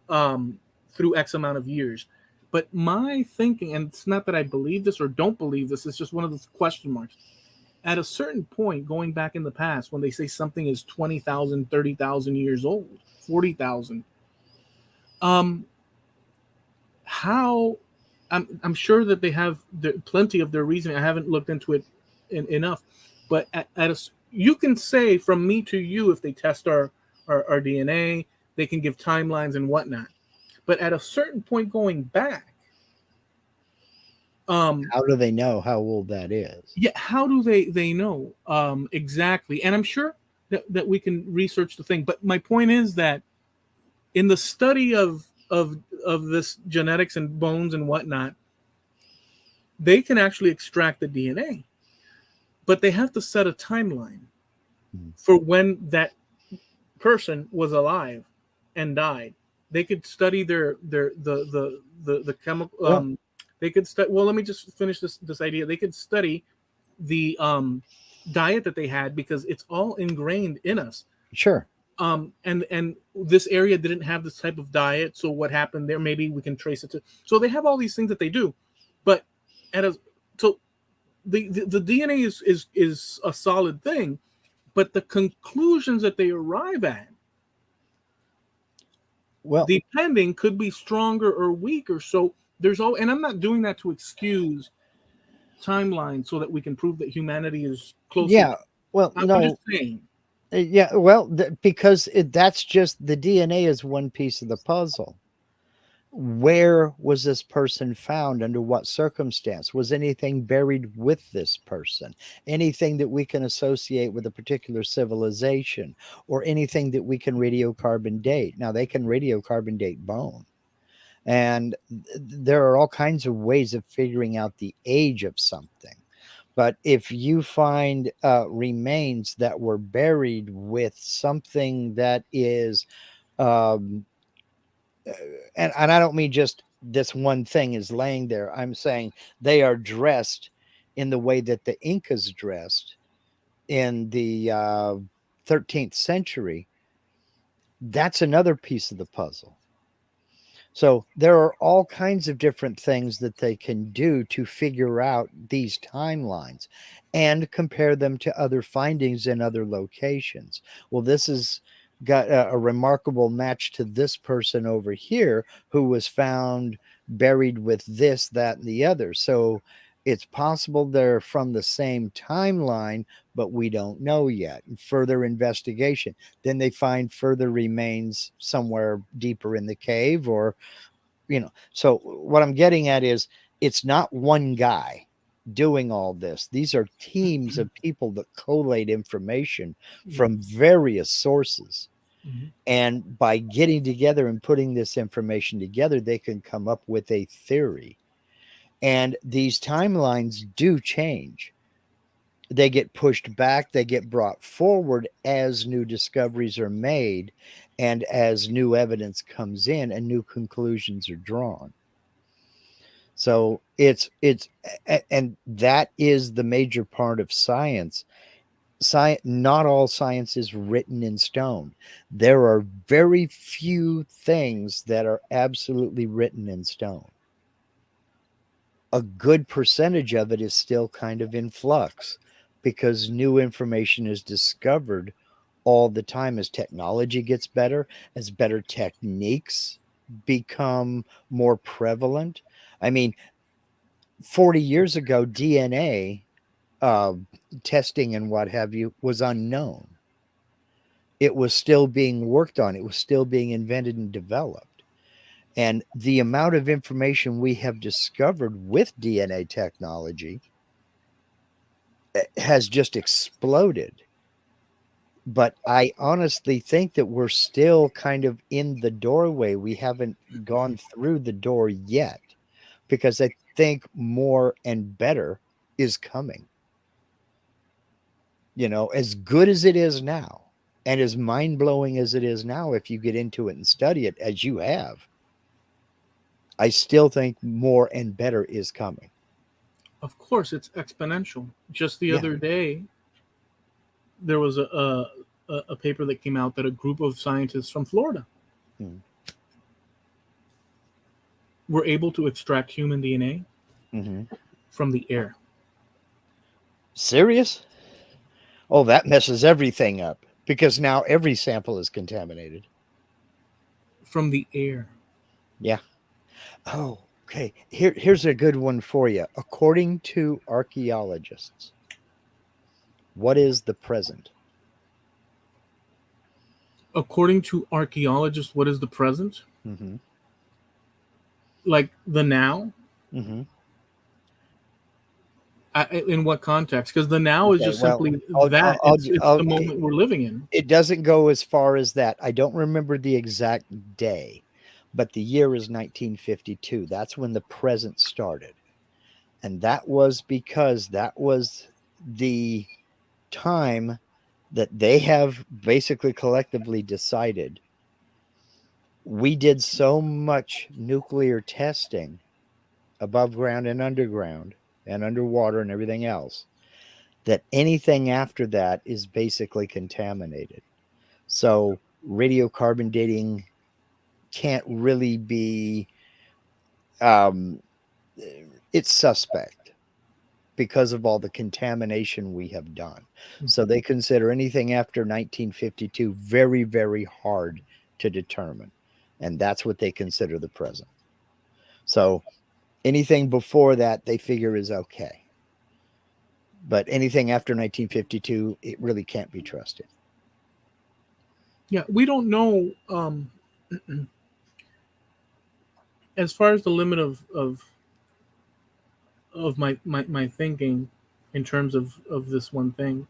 through X amount of years. But my thinking, and it's not that I believe this or don't believe this, it's just one of the question marks. At a certain point, going back in the past, when they say something is 20,000, 30,000 years old, 40,000, um, how, I'm sure that they have plenty of their reasoning. I haven't looked into it enough, but you can say from me to you, if they test our DNA, they can give timelines and whatnot. But at a certain point going back, um, How do they know how old that is? yeah, how do they know exactly? And I'm sure that we can research the thing. But my point is that in the study of this genetics and bones and whatnot, they can actually extract the DNA, but they have to set a timeline Mm-hmm. for when that person was alive and died. They could study their the chemical. Well, They could study. Well, let me just finish this idea. They could study the diet that they had, because it's all ingrained in us. sure. And this area didn't have this type of diet, so what happened there? Maybe we can trace it to. So they have all these things that they do, but at a so the DNA is a solid thing, but the conclusions that they arrive at, Well, depending, could be stronger or weaker. So there's all, and I'm not doing that to excuse timeline so that we can prove that humanity is closer. yeah. Well, I'm just no. saying. Yeah. Well, because that's just the DNA is one piece of the puzzle. Where was this person found? Under what circumstance? Was anything buried with this person? Anything that we can associate with a particular civilization, or anything that we can radiocarbon date? Now, they can radiocarbon date bone. And there are all kinds of ways of figuring out the age of something. But if you find remains that were buried with something that is, um, and I don't mean just this one thing is laying there. I'm saying they are dressed in the way that the Incas dressed in the 13th century. That's another piece of the puzzle. So there are all kinds of different things that they can do to figure out these timelines and compare them to other findings in other locations. Well, this has got a remarkable match to this person over here who was found buried with this, that, and the other. So it's possible they're from the same timeline, but we don't know yet. Further investigation, then they find further remains somewhere deeper in the cave, or so what I'm getting at is it's not one guy doing all this. These are teams of people that collate information Yeah. from various sources. Hmm. And by getting together and putting this information together, they can come up with a theory. And these timelines do change. They get pushed back, they get brought forward as new discoveries are made and as new evidence comes in and new conclusions are drawn. So and that is the major part of science. Science, not all science is written in stone. There are very few things that are absolutely written in stone. A good percentage of it is still kind of in flux because new information is discovered all the time as technology gets better, as better techniques become more prevalent. I mean, 40 years ago, DNA uh, testing and what have you was unknown. It was still being worked on, it was still being invented and developed. And the amount of information we have discovered with DNA technology has just exploded. But I honestly think that we're still kind of in the doorway. We haven't gone through the door yet because I think more and better is coming. As good as it is now and as mind blowing as it is now, if you get into it and study it as you have, I still think more and better is coming. Of course, it's exponential. Just the Yeah. other day, there was a paper that came out that a group of scientists from Florida Mm-hmm. were able to extract human DNA Mm-hmm. from the air. Serious? Oh, that messes everything up because now every sample is contaminated. From the air. Yeah. Oh, okay. Here's a good one for you. According to archaeologists, what is the present? According to archaeologists, what is the present? Mm-hmm. Like the now? Mm-hmm. In what context? Because the now is Okay. just Well, simply that. It's the moment we're living in. it doesn't go as far as that. I don't remember the exact day, but the year is 1952. That's when the present started. And that was because that was the time that they have basically collectively decided we did so much nuclear testing above ground and underwater and everything else that anything after that is basically contaminated. So radiocarbon dating can't really be um, it's suspect because of all the contamination we have done. So they consider anything after 1952 very, very hard to determine. And that's what they consider the present. So anything before that, they figure is okay. But anything after 1952, it really can't be trusted. Yeah, we don't know. as far as the limit of my thinking in terms of this one thing,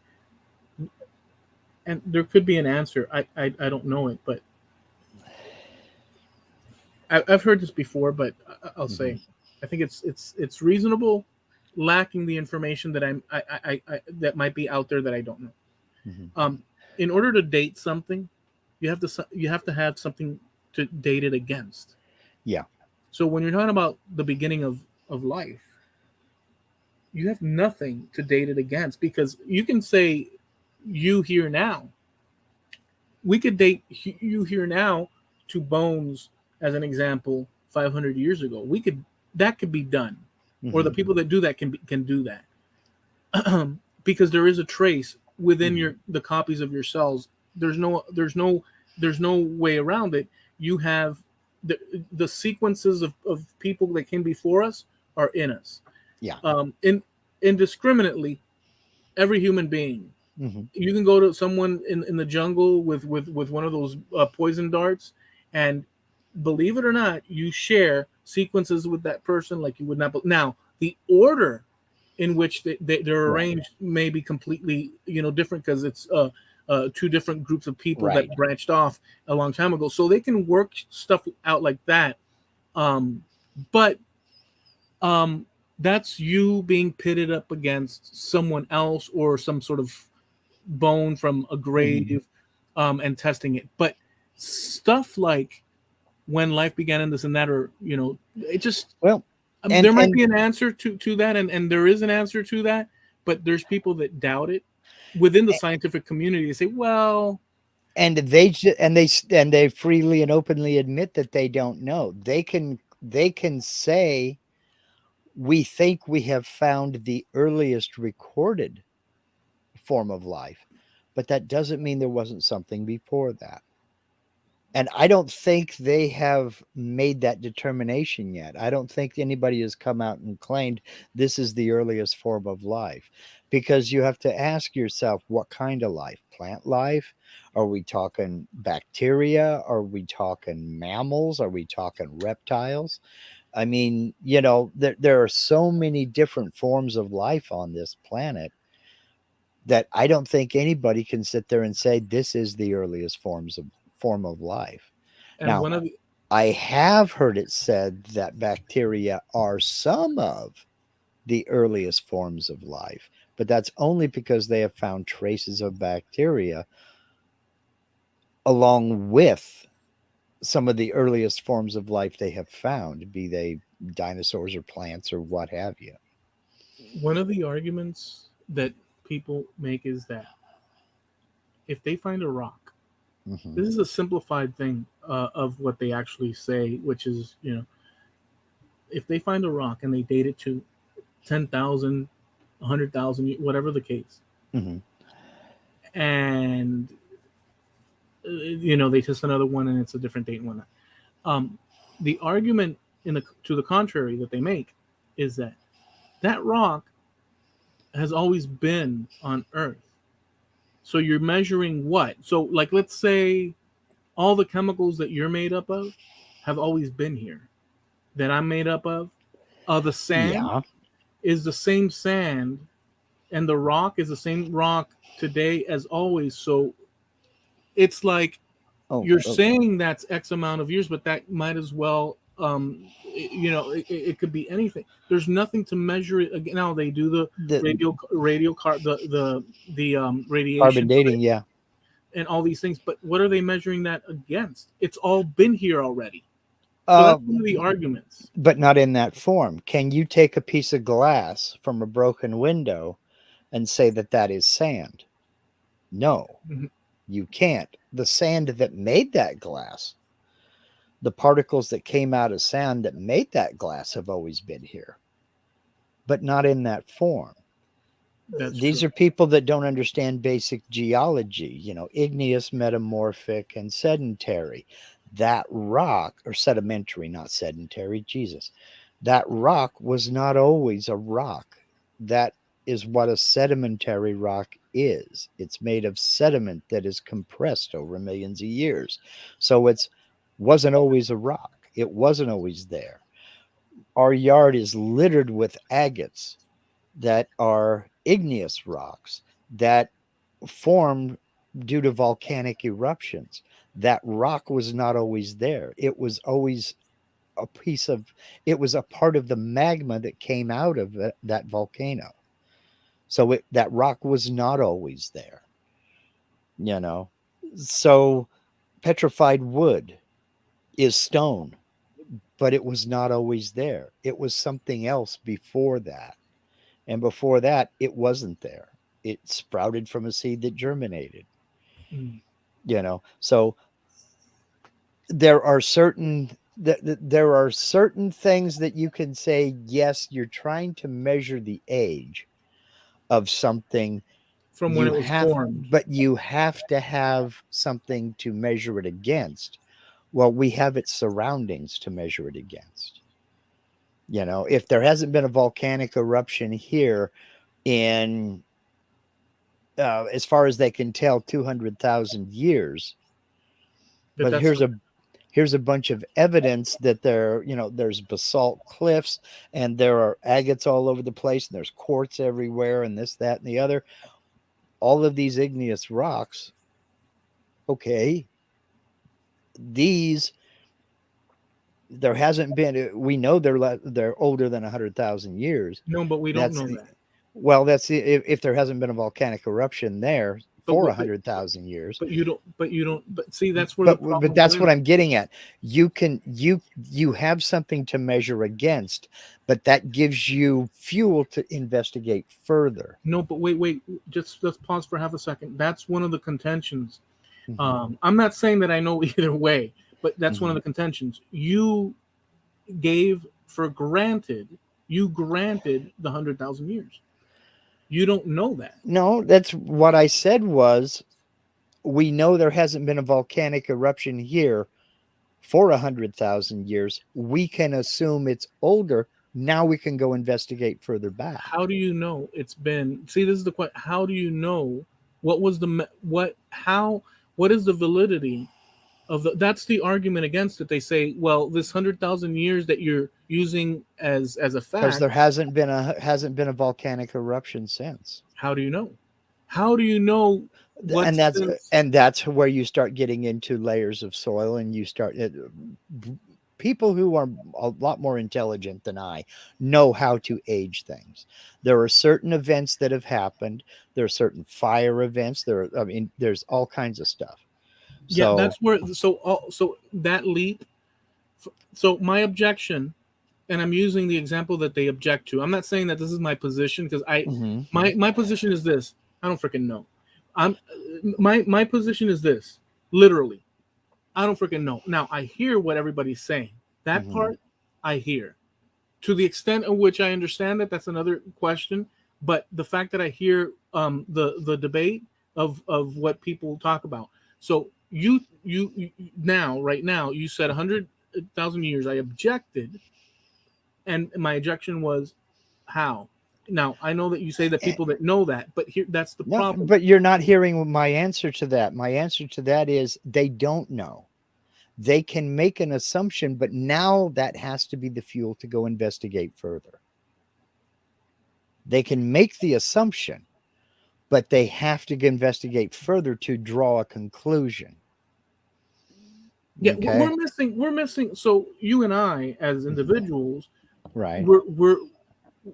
and there could be an answer. I don't know it, but I've heard this before, but I'll Mhm, say, I think it's reasonable, lacking the information that I that might be out there that I don't know. mhm. Um, in order to date something, you have to have something to date it against. Yeah. So when you're talking about the beginning of life, you have nothing to date it against because you can say you here now. We could date you here now to bones as an example 500 years ago. We could that could be done, or the Mhm, people that do that can do that because there is a trace within mhm. your the copies of your cells. There's no way around it. You have the the sequences of people that came before us are in us, Yeah. in indiscriminately every human being. Mhm. You can go to someone in the jungle with one of those poison darts, and believe it or not, you share sequences with that person like you would not. Now, the order in which they're Right. arranged may be completely different because it's two different groups of people that Right. branched off a long time ago, so they can work stuff out like that. Um, but um, that's you being pitted up against someone else or some sort of bone from a Mhm. grave, and testing it. But stuff like when life began and this and that, or it just Well, there might and be an answer to that, and there is an answer to that. But there's people that doubt it within the scientific community. They say, well, and they freely and openly admit that they don't know. They can say we think we have found the earliest recorded form of life, but that doesn't mean there wasn't something before that. And I don't think they have made that determination yet. I don't think anybody has come out and claimed this is the earliest form of life, because you have to ask yourself what kind of life? Plant life? Are we talking bacteria? Are we talking mammals? Are we talking reptiles? I mean, there are so many different forms of life on this planet that I don't think anybody can sit there and say this is the earliest form of life. and Now, one of the I have heard it said that bacteria are some of the earliest forms of life, but that's only because they have found traces of bacteria along with some of the earliest forms of life they have found, be they dinosaurs or plants or what have you. one of the arguments that people make is that if they find a rock, Hmm. this is a simplified thing of what they actually say, which is, if they find a rock and they date it to 10,000, 100,000, whatever the case, Hmm. and they test another one and it's a different date and whatnot. Um, the argument to the contrary that they make is that that rock has always been on Earth. So you're measuring what? So, like, let's say all the chemicals that you're made up of have always been here, that I'm made up of. The sand Yeah. is the same sand, and the rock is the same rock today as always. So it's like Oh, you're oh, saying that's X amount of years, but that might as well, it could be anything. There's nothing to measure it again. Now they do the the radio car, the carbon radiation of dating, it yeah. and all these things, but what are they measuring that against? It's all been here already. So Uh, that's one of the arguments. but not in that form. Can you take a piece of glass from a broken window and say that that is sand? No, Mhm. you can't. The sand that made that glass, the particles that came out of sand that made that glass have always been here, but not in that form. That's These true. are people that don't understand basic geology, igneous, metamorphic, and sedentary. That rock, or sedimentary, not sedentary, Jesus, that rock was not always a rock. That is what a sedimentary rock is. It's made of sediment that is compressed over millions of years. So it's wasn't always a rock. It wasn't always there. Our yard is littered with agates that are igneous rocks that formed due to volcanic eruptions. That rock was not always there. It was always a piece of, it was a part of the magma that came out of that volcano. So that rock was not always there, you know. So petrified wood is stone, but it was not always there. It was something else before that. And before that, it wasn't there. It sprouted from a seed that germinated, Mm. you know. So there are there are certain things that you can say, yes, you're trying to measure the age of something. From when it was formed. But you have to have something to measure it against. Well, we have its surroundings to measure it against. You know, if there hasn't been a volcanic eruption here in, as far as they can tell, 200,000 years, That but that's here's a bunch of evidence that there, you know, there's basalt cliffs and there are agates all over the place and there's quartz everywhere and this, that, and the other. All of these igneous rocks, okay, these, there hasn't been, we know they're older than 100,000 years. no, but we don't That's know the, that. well, that's the, if there hasn't been a volcanic eruption there But for what? 100,000 years. But you don't. But you don't. But see, that's where the problem. But that's what is. I'm getting at. You have something to measure against, but that gives you fuel to investigate further. No, but wait. Just let's pause for half a second. That's one of the contentions. Mhm. I'm not saying that I know either way, but that's one of Mhm. the contentions. You gave for granted. You granted the 100,000 years. You don't know that. No, that's what I said was, we know there hasn't been a volcanic eruption here for 100,000 years. We can assume it's older. Now we can go investigate further back. How do you know it's been? See, this is the question. How do you know what was the what? How? What is the validity of the? That's the argument against it. They say, well, this 100,000 years that you're using as a Because fact. there hasn't been a volcanic eruption since. How do you know? How do you know and what's that's since? and that's where you start getting into layers of soil and you start people who are a lot more intelligent than I know how to age things. There are certain events that have happened. There are certain fire events. I mean, there's all kinds of stuff. Yeah, So that's where. So that leap. So my objection, and I'm using the example that they object to. I'm not saying that this is my position because mhm, my position is this. I don't freaking know. I'm my position is this. Literally, I don't freaking know. Now I hear what everybody's saying. That mhm, part I hear. To the extent of which I understand it, that's another question. But the fact that I hear the debate of what people talk about. So you now right now you said 100,000 years. I objected, and my objection was how. Now I know that you say that eh, people that know that, but here that's the no, problem. but you're not hearing my answer to that. My answer to that is they don't know. They can make an assumption, but now that has to be the fuel to go investigate further. They can make the assumption, but they have to investigate further to draw a conclusion. Yeah, Okay. we're missing. So you and I, as Mhm. individuals, Right. we're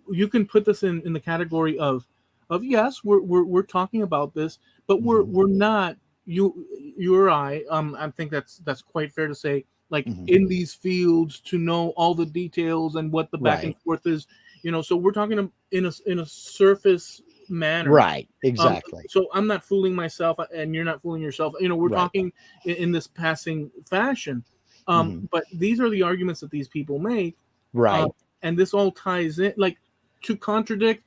you can put this in the category of yes, we're talking about this, but Hmm. we're not you you or I. I think that's quite fair to say. Like Hmm. in these fields, to know all the details and what the back and Right. forth is, so we're talking in a surface manner. Right. Exactly. So I'm not fooling myself, and you're not fooling yourself. We're Right. talking in this passing fashion. Hmm. But these are the arguments that these people make, uh, Right. and this all ties in, like to contradict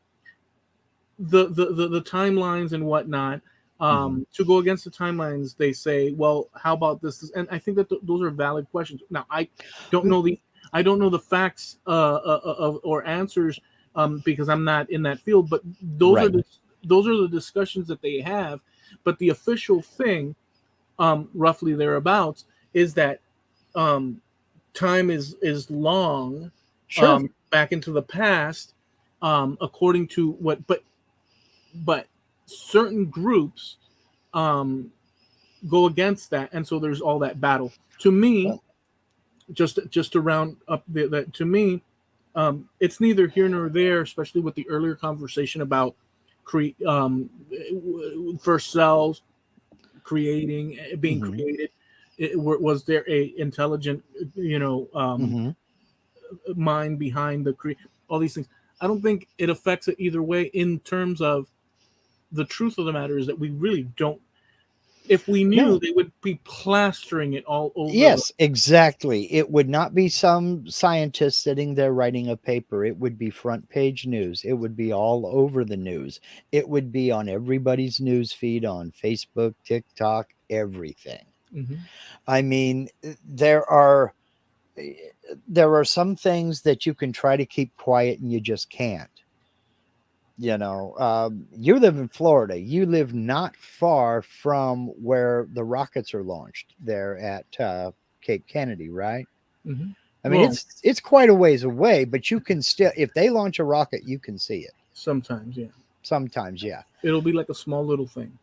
the timelines and whatnot. Hmm. To go against the timelines, they say, well, how about this? And I think that those are valid questions. Now, don't know the I don't know the facts of or answers, because I'm not in that field. But those are Right. the discussions that they have. But the official thing, roughly thereabouts, is that um, time is long, Sure. back into the past, according to what, but certain groups um, go against that, and so there's all that battle. To me, Well, just to round up that, to me, it's neither here nor there, especially with the earlier conversation about cre- um, first cells creating, being hmm created. Was there a intelligent, you know, hmm mind behind all these things? I don't think it affects it either way. In terms of the truth of the matter is that we really don't. If we knew, No. they would be plastering it all over the. Yes, exactly. It would not be some scientist sitting there writing a paper. It would be front page news. It would be all over the news. It would be on everybody's news feed on Facebook, TikTok, everything. Mhm. I mean, eh, there are some things that you can try to keep quiet and you just can't. You live in Florida. You live not far from where the rockets are launched there at Cape Kennedy, right? Mhm. I mean, Well, it's quite a ways away, but you can still, if they launch a rocket, you can see it. sometimes, yeah, Sometimes, yeah. it'll be like a small little thing.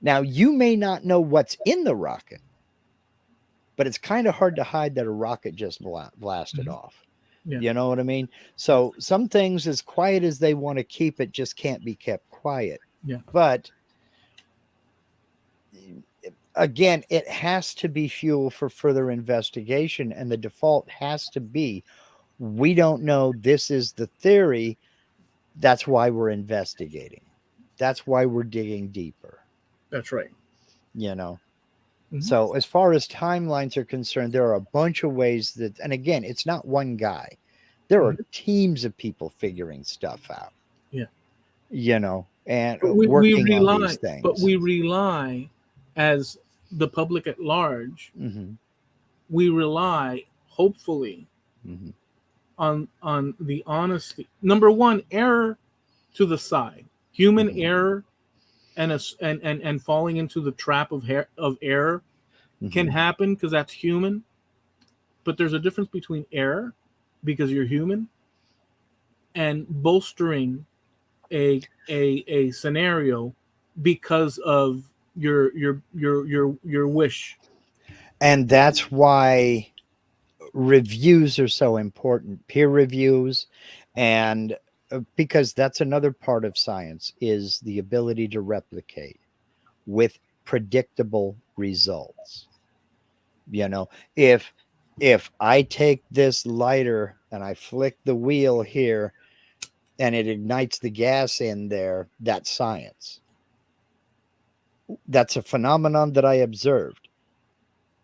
Now you may not know what's in the rocket, but it's kind of hard to hide that a rocket just blasted Mhm. off. Yeah, You know what I mean? yeah, So some things, as quiet as they want to keep it, just can't be kept quiet. yeah. But again, it has to be fuel for further investigation, and the default has to be we don't know. This is the theory. That's why we're investigating. That's why we're digging deeper, That's right. you know. Hmm. So, as far as timelines are concerned, there are a bunch of ways that, and again, it's not one guy. There are Hmm. teams of people figuring stuff out, Yeah, and but working on these things. we rely, as the public at large, Hmm we rely, hopefully, hmm on the honesty. Number one, error to the side, human hmm error, and falling into the trap of error can hmm happen because that's human. But there's a difference between error, because you're human, and bolstering a scenario because of your wish. And that's why reviews are so important, peer reviews, and because that's another part of science is the ability to replicate with predictable results. you know if if I take this lighter and I flick the wheel here and it ignites the gas in there, that's science. That's a phenomenon that I observed.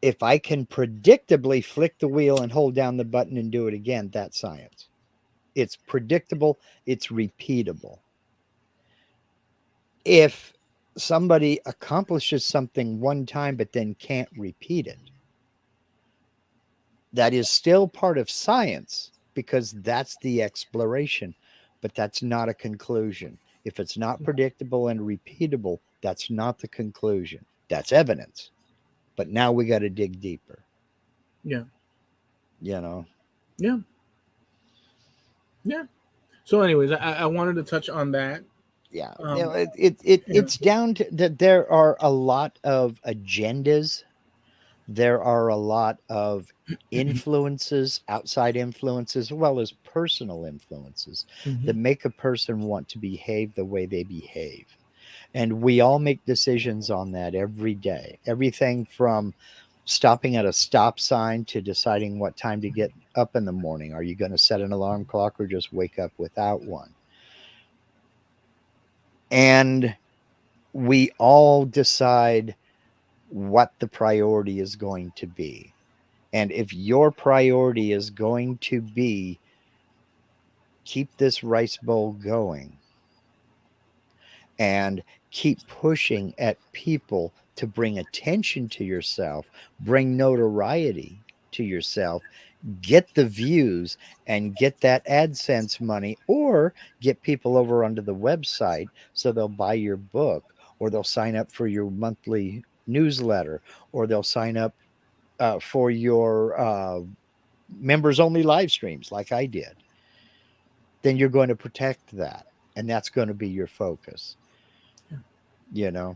If I can predictably flick the wheel and hold down the button and do it again, that's science. It's predictable, it's repeatable. If somebody accomplishes something one time but then can't repeat it, that is still part of science because that's the exploration, but that's not a conclusion. If it's not predictable and repeatable, that's not the conclusion. That's evidence. But now we got to dig deeper, Yeah, you know. yeah, yeah. So, anyways, I wanted to touch on that. Yeah, Um, yeah. it's down to that there are a lot of agendas. There are a lot of influences, outside influences, as well as personal influences Hmm. that make a person want to behave the way they behave. And we all make decisions on that every day. Everything from stopping at a stop sign to deciding what time to get up in the morning. Are you going to set an alarm clock or just wake up without one? And we all decide what the priority is going to be. And if your priority is going to be keep this rice bowl going and keep pushing at people to bring attention to yourself, bring notoriety to yourself, get the views and get that AdSense money, or get people over onto the website so they'll buy your book or they'll sign up for your monthly newsletter or they'll sign up for your members only live streams like I did, then you're going to protect that. And that's going to be your focus, Yeah. you know?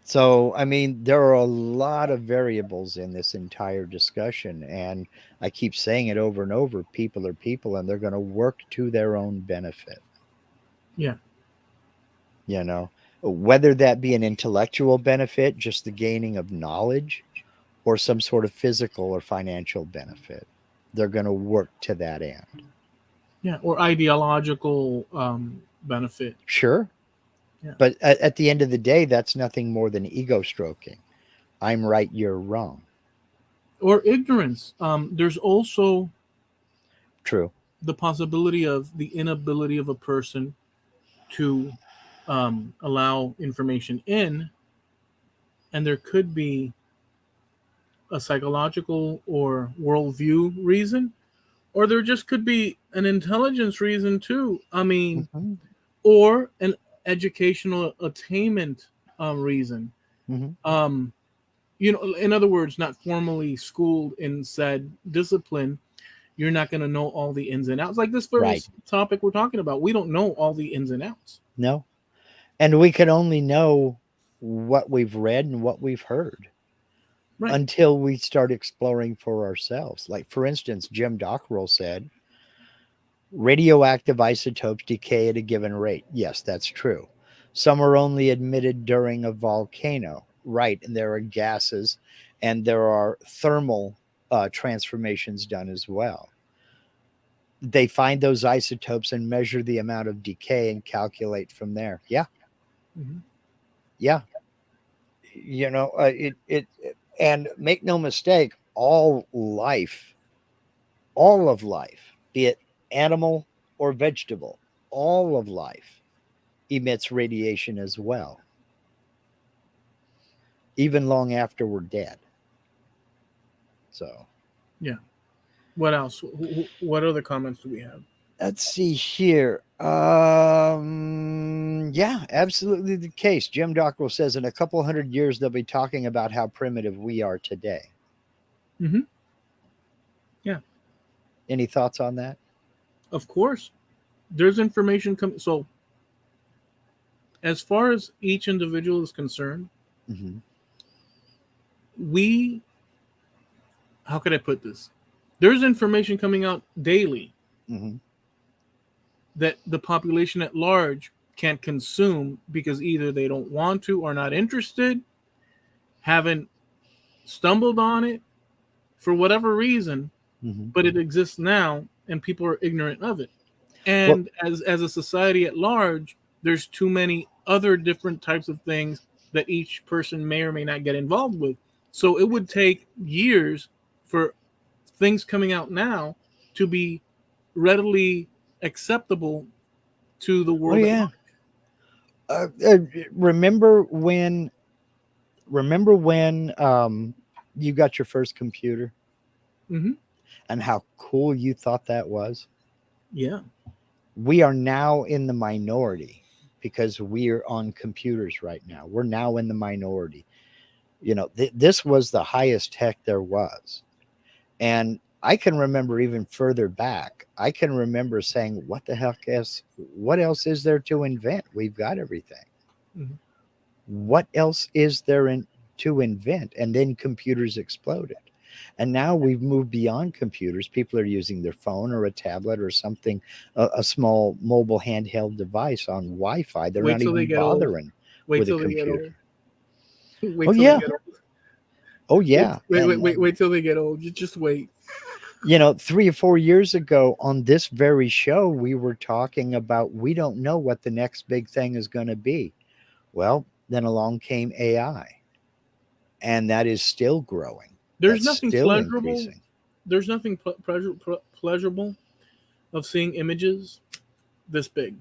So, I mean, there are a lot of variables in this entire discussion. And I keep saying it over and over, people are people and they're going to work to their own benefit, Yeah. you know? Whether that be an intellectual benefit, just the gaining of knowledge, or some sort of physical or financial benefit, they're going to work to that end. Yeah. Or ideological benefit. Sure. Yeah. But at the end of the day, that's nothing more than ego stroking. I'm right, you're wrong. Or ignorance. There's also True. the possibility of the inability of a person to allow information in, and there could be a psychological or worldview reason, or there just could be an intelligence reason too. I mean, Mm-hmm. or an educational attainment reason. Mm-hmm. Um, in other words, not formally schooled in said discipline, you're not going to know all the ins and outs. Like this very Right. topic we're talking about, we don't know all the ins and outs. No. And we can only know what we've read and what we've heard Right. until we start exploring for ourselves. Like, for instance, Jim Dockrell said radioactive isotopes decay at a given rate. Yes, that's true. Some are only emitted during a volcano. Right. And there are gases and there are thermal transformations done as well. They find those isotopes and measure the amount of decay and calculate from there. Yeah. Mm-hmm. Yeah. And make no mistake, all of life, be it animal or vegetable, all of life emits radiation as well, even long after we're dead. So Yeah. What else? What other comments do we have? let's see here. Yeah, absolutely the case. Jim Dockrell says in a couple hundred years they'll be talking about how primitive we are today. Mm-hmm. Yeah. Any thoughts on that? Of course, there's information coming. So, as far as each individual is concerned, Mm-hmm. we, how could I put this? There's information coming out daily Mm-hmm. that the population at large can't consume because either they don't want to, are not interested, haven't stumbled on it for whatever reason, Mm-hmm. but it exists now and people are ignorant of it. Well, And as a society at large, there's too many other different types of things that each person may or may not get involved with. So it would take years for things coming out now to be readily acceptable to the oh world at yeah. large. Uh, uh, remember when? Remember when you got your first computer Mm-hmm. and how cool you thought that was? Yeah. We are now in the minority because we are on computers right now. We're now in the minority. This was the highest tech there was. And I can remember even further back, I can remember saying, what else is there to invent? We've got everything. Mm-hmm. What else is there to invent? And then computers exploded. And now we've moved beyond computers. People are using their phone or a tablet or something, a small mobile handheld device on Wi-Fi. They're Wait not till they even get old. bothering Wait with a till they get computer. old. Wait Oh till they yeah. get old. Oh yeah. Wait till they get old. You just wait. 3 or 4 years ago on this very show, we were talking about we don't know what the next big thing is going to be. Well, then along came AI, and that is still growing. There's That's nothing still pleasurable. increasing. There's nothing pleasurable of seeing images this big.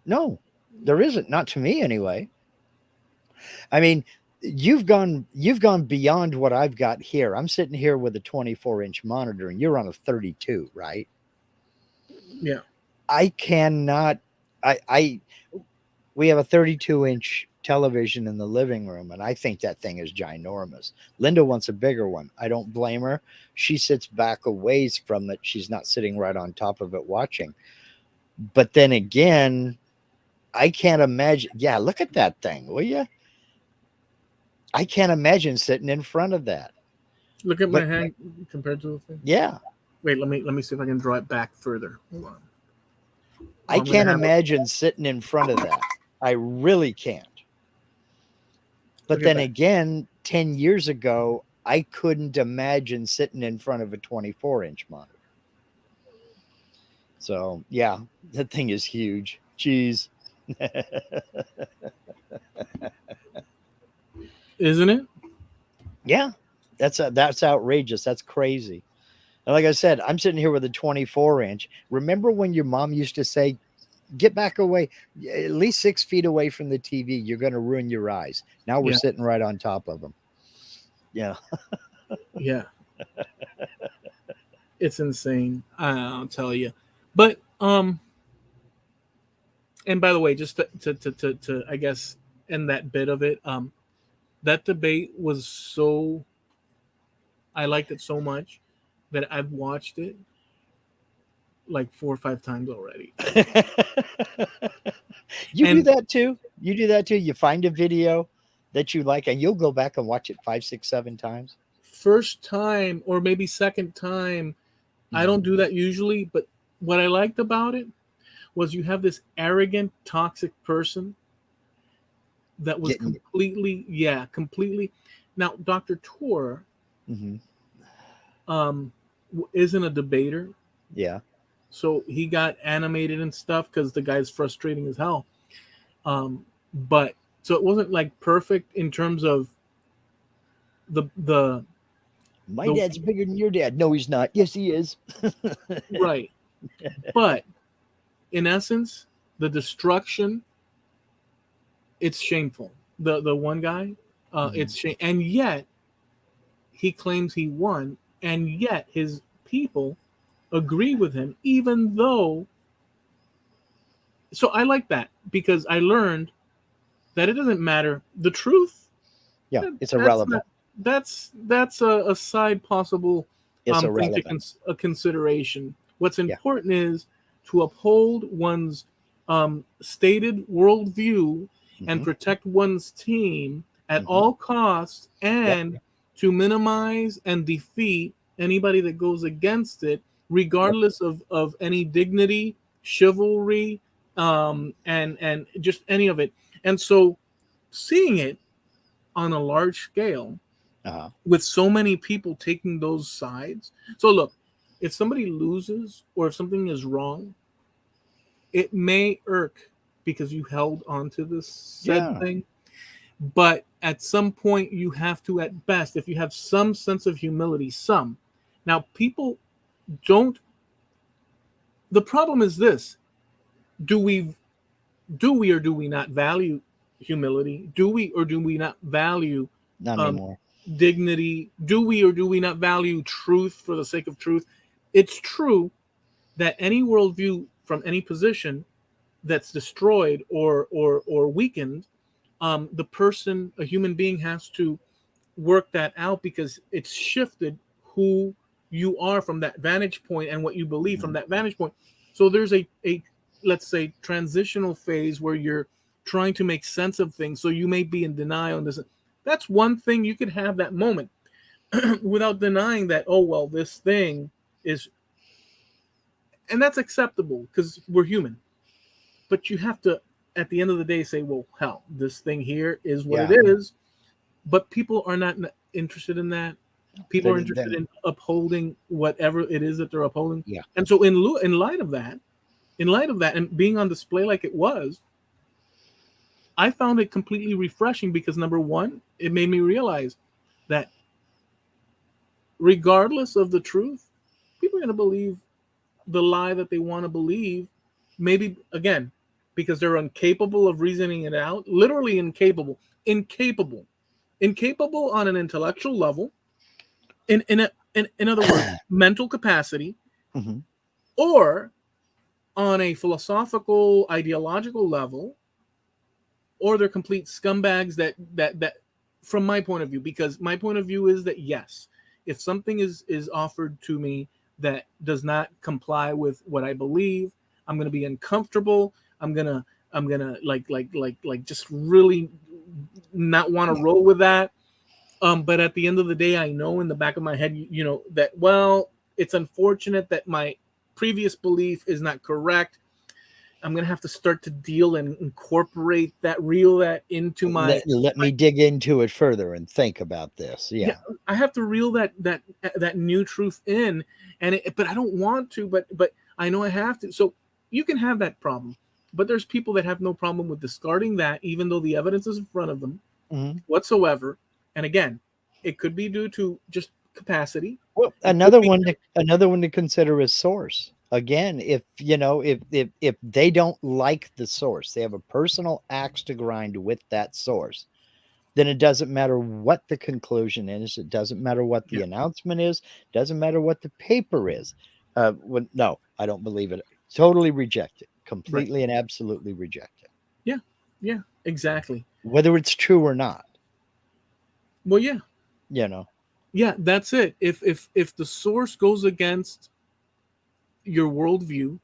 No, there isn't. Not to me, anyway. I mean, you've gone beyond what I've got here. I'm sitting here with a 24-inch monitor, and you're on a 32, right? Yeah. I cannot. I we have a 32-inch television in the living room, and I think that thing is ginormous. Linda wants a bigger one. I don't blame her. She sits back a ways from it. She's not sitting right on top of it watching. But then again, I can't imagine. Yeah, look at that thing, will you? I can't imagine sitting in front of that. Look at my But hand compared to the thing. yeah, Wait, let me see if I can draw it back further. Hold on. I I'm gonna can't have a, imagine sitting in front of that. I really can't. But look at then that. again, 10 years ago, I couldn't imagine sitting in front of a 24-inch monitor. So, yeah, that thing is huge. Jeez. Isn't it? Yeah, that's outrageous. That's crazy. And like I said, I'm sitting here with a 24-inch. Remember when your mom used to say, get back away, at least 6 feet away from the TV. You're going to ruin your eyes. Now we're Yeah. sitting right on top of them. Yeah. Yeah. It's insane. I'll tell you. But and by the way, just to I guess end that bit of it, that debate was so, I liked it so much that I've watched it like 4 or 5 times already. You do And that too? You do that too? You find a video that you like and you'll go back and watch it 5, 6, 7 times? first time or maybe second time, I Mhm. don't do that usually, but what I liked about it was you have this arrogant, toxic person that was Getting completely, yeah, completely. Now, Dr. Tor mhm. um, isn't a debater, Yeah. so he got animated and stuff because the guy's frustrating as hell. But so it wasn't like perfect in terms of the the My the dad's bigger than your dad. No, he's not. Yes, he is. right, but in essence, the destruction, it's shameful. The one guy, Mhm. it's shame, and yet he claims he won, and yet his people agree with him, even though. So I like that because I learned that it doesn't matter the truth. Yeah, it's That's not, irrelevant. that's a side possible It's thing to irrelevant. a consideration. What's Yeah. important is to uphold one's stated worldview and Mhm. protect one's team at Mhm. all costs, Yep. and to minimize and defeat anybody that goes against it, Yep. regardless of any dignity, chivalry, and just any of it. And so seeing it on a large scale Uh-huh. with so many people taking those sides. So look, if somebody loses or if something is wrong, it may irk because you held on to this said Yeah. thing. But at some point, you have to, at best, if you have some sense of humility, some. Now, people don't. The problem is this: do we, or do we not value humility? Do we or do we not value Not um, anymore. dignity? Do we or do we not value truth for the sake of truth? It's true that any worldview from any position that's destroyed or weakened, the person, a human being, has to work that out because it's shifted who you are from that vantage point and what you believe from Mhm. that vantage point. So there's a let's say transitional phase where you're trying to make sense of things. So you may be in denial and this. That's one thing you could have that moment without denying that, oh well, this thing is, and that's acceptable because we're human. But you have to, at the end of the day, say, well, hell, this thing here is what it Yeah. is. But people are not interested in that. People are interested Then in upholding whatever it is that they're upholding. yeah. And so, in light of that, and being on display like it was, I found it completely refreshing because number one, it made me realize that regardless of the truth, people are going to believe the lie that they want to believe. Maybe again, because they're incapable of reasoning it out, literally incapable, incapable on an intellectual level, in other words, mental capacity, Mhm. or on a philosophical, ideological level, or they're complete scumbags that from my point of view, because my point of view is that yes, if something is offered to me that does not comply with what I believe, I'm going to be uncomfortable. I'm gonna like just really not want to roll with that. But at the end of the day, I know in the back of my head, that, well, it's unfortunate that my previous belief is not correct. I'm gonna have to start to deal and incorporate that, reel that into Let my me dig into it further and think about this. yeah. Yeah. I have to reel that new truth in, but I don't want to, but I know I have to. So you can have that problem, but there's people that have no problem with discarding that, even though the evidence is in front of them Mhm. whatsoever. And again, it could be due to just capacity. Well, It could be another one to consider is source. Again, if if they don't like the source, they have a personal axe to grind with that source, then it doesn't matter what the conclusion is. It doesn't matter what the yeah, announcement is. Doesn't matter what the paper is. No, I don't believe it. Totally reject it. right. Completely and absolutely reject it, Yeah, yeah, exactly. whether it's true or not. Well, yeah, You know. yeah, that's it. If the source goes against your worldview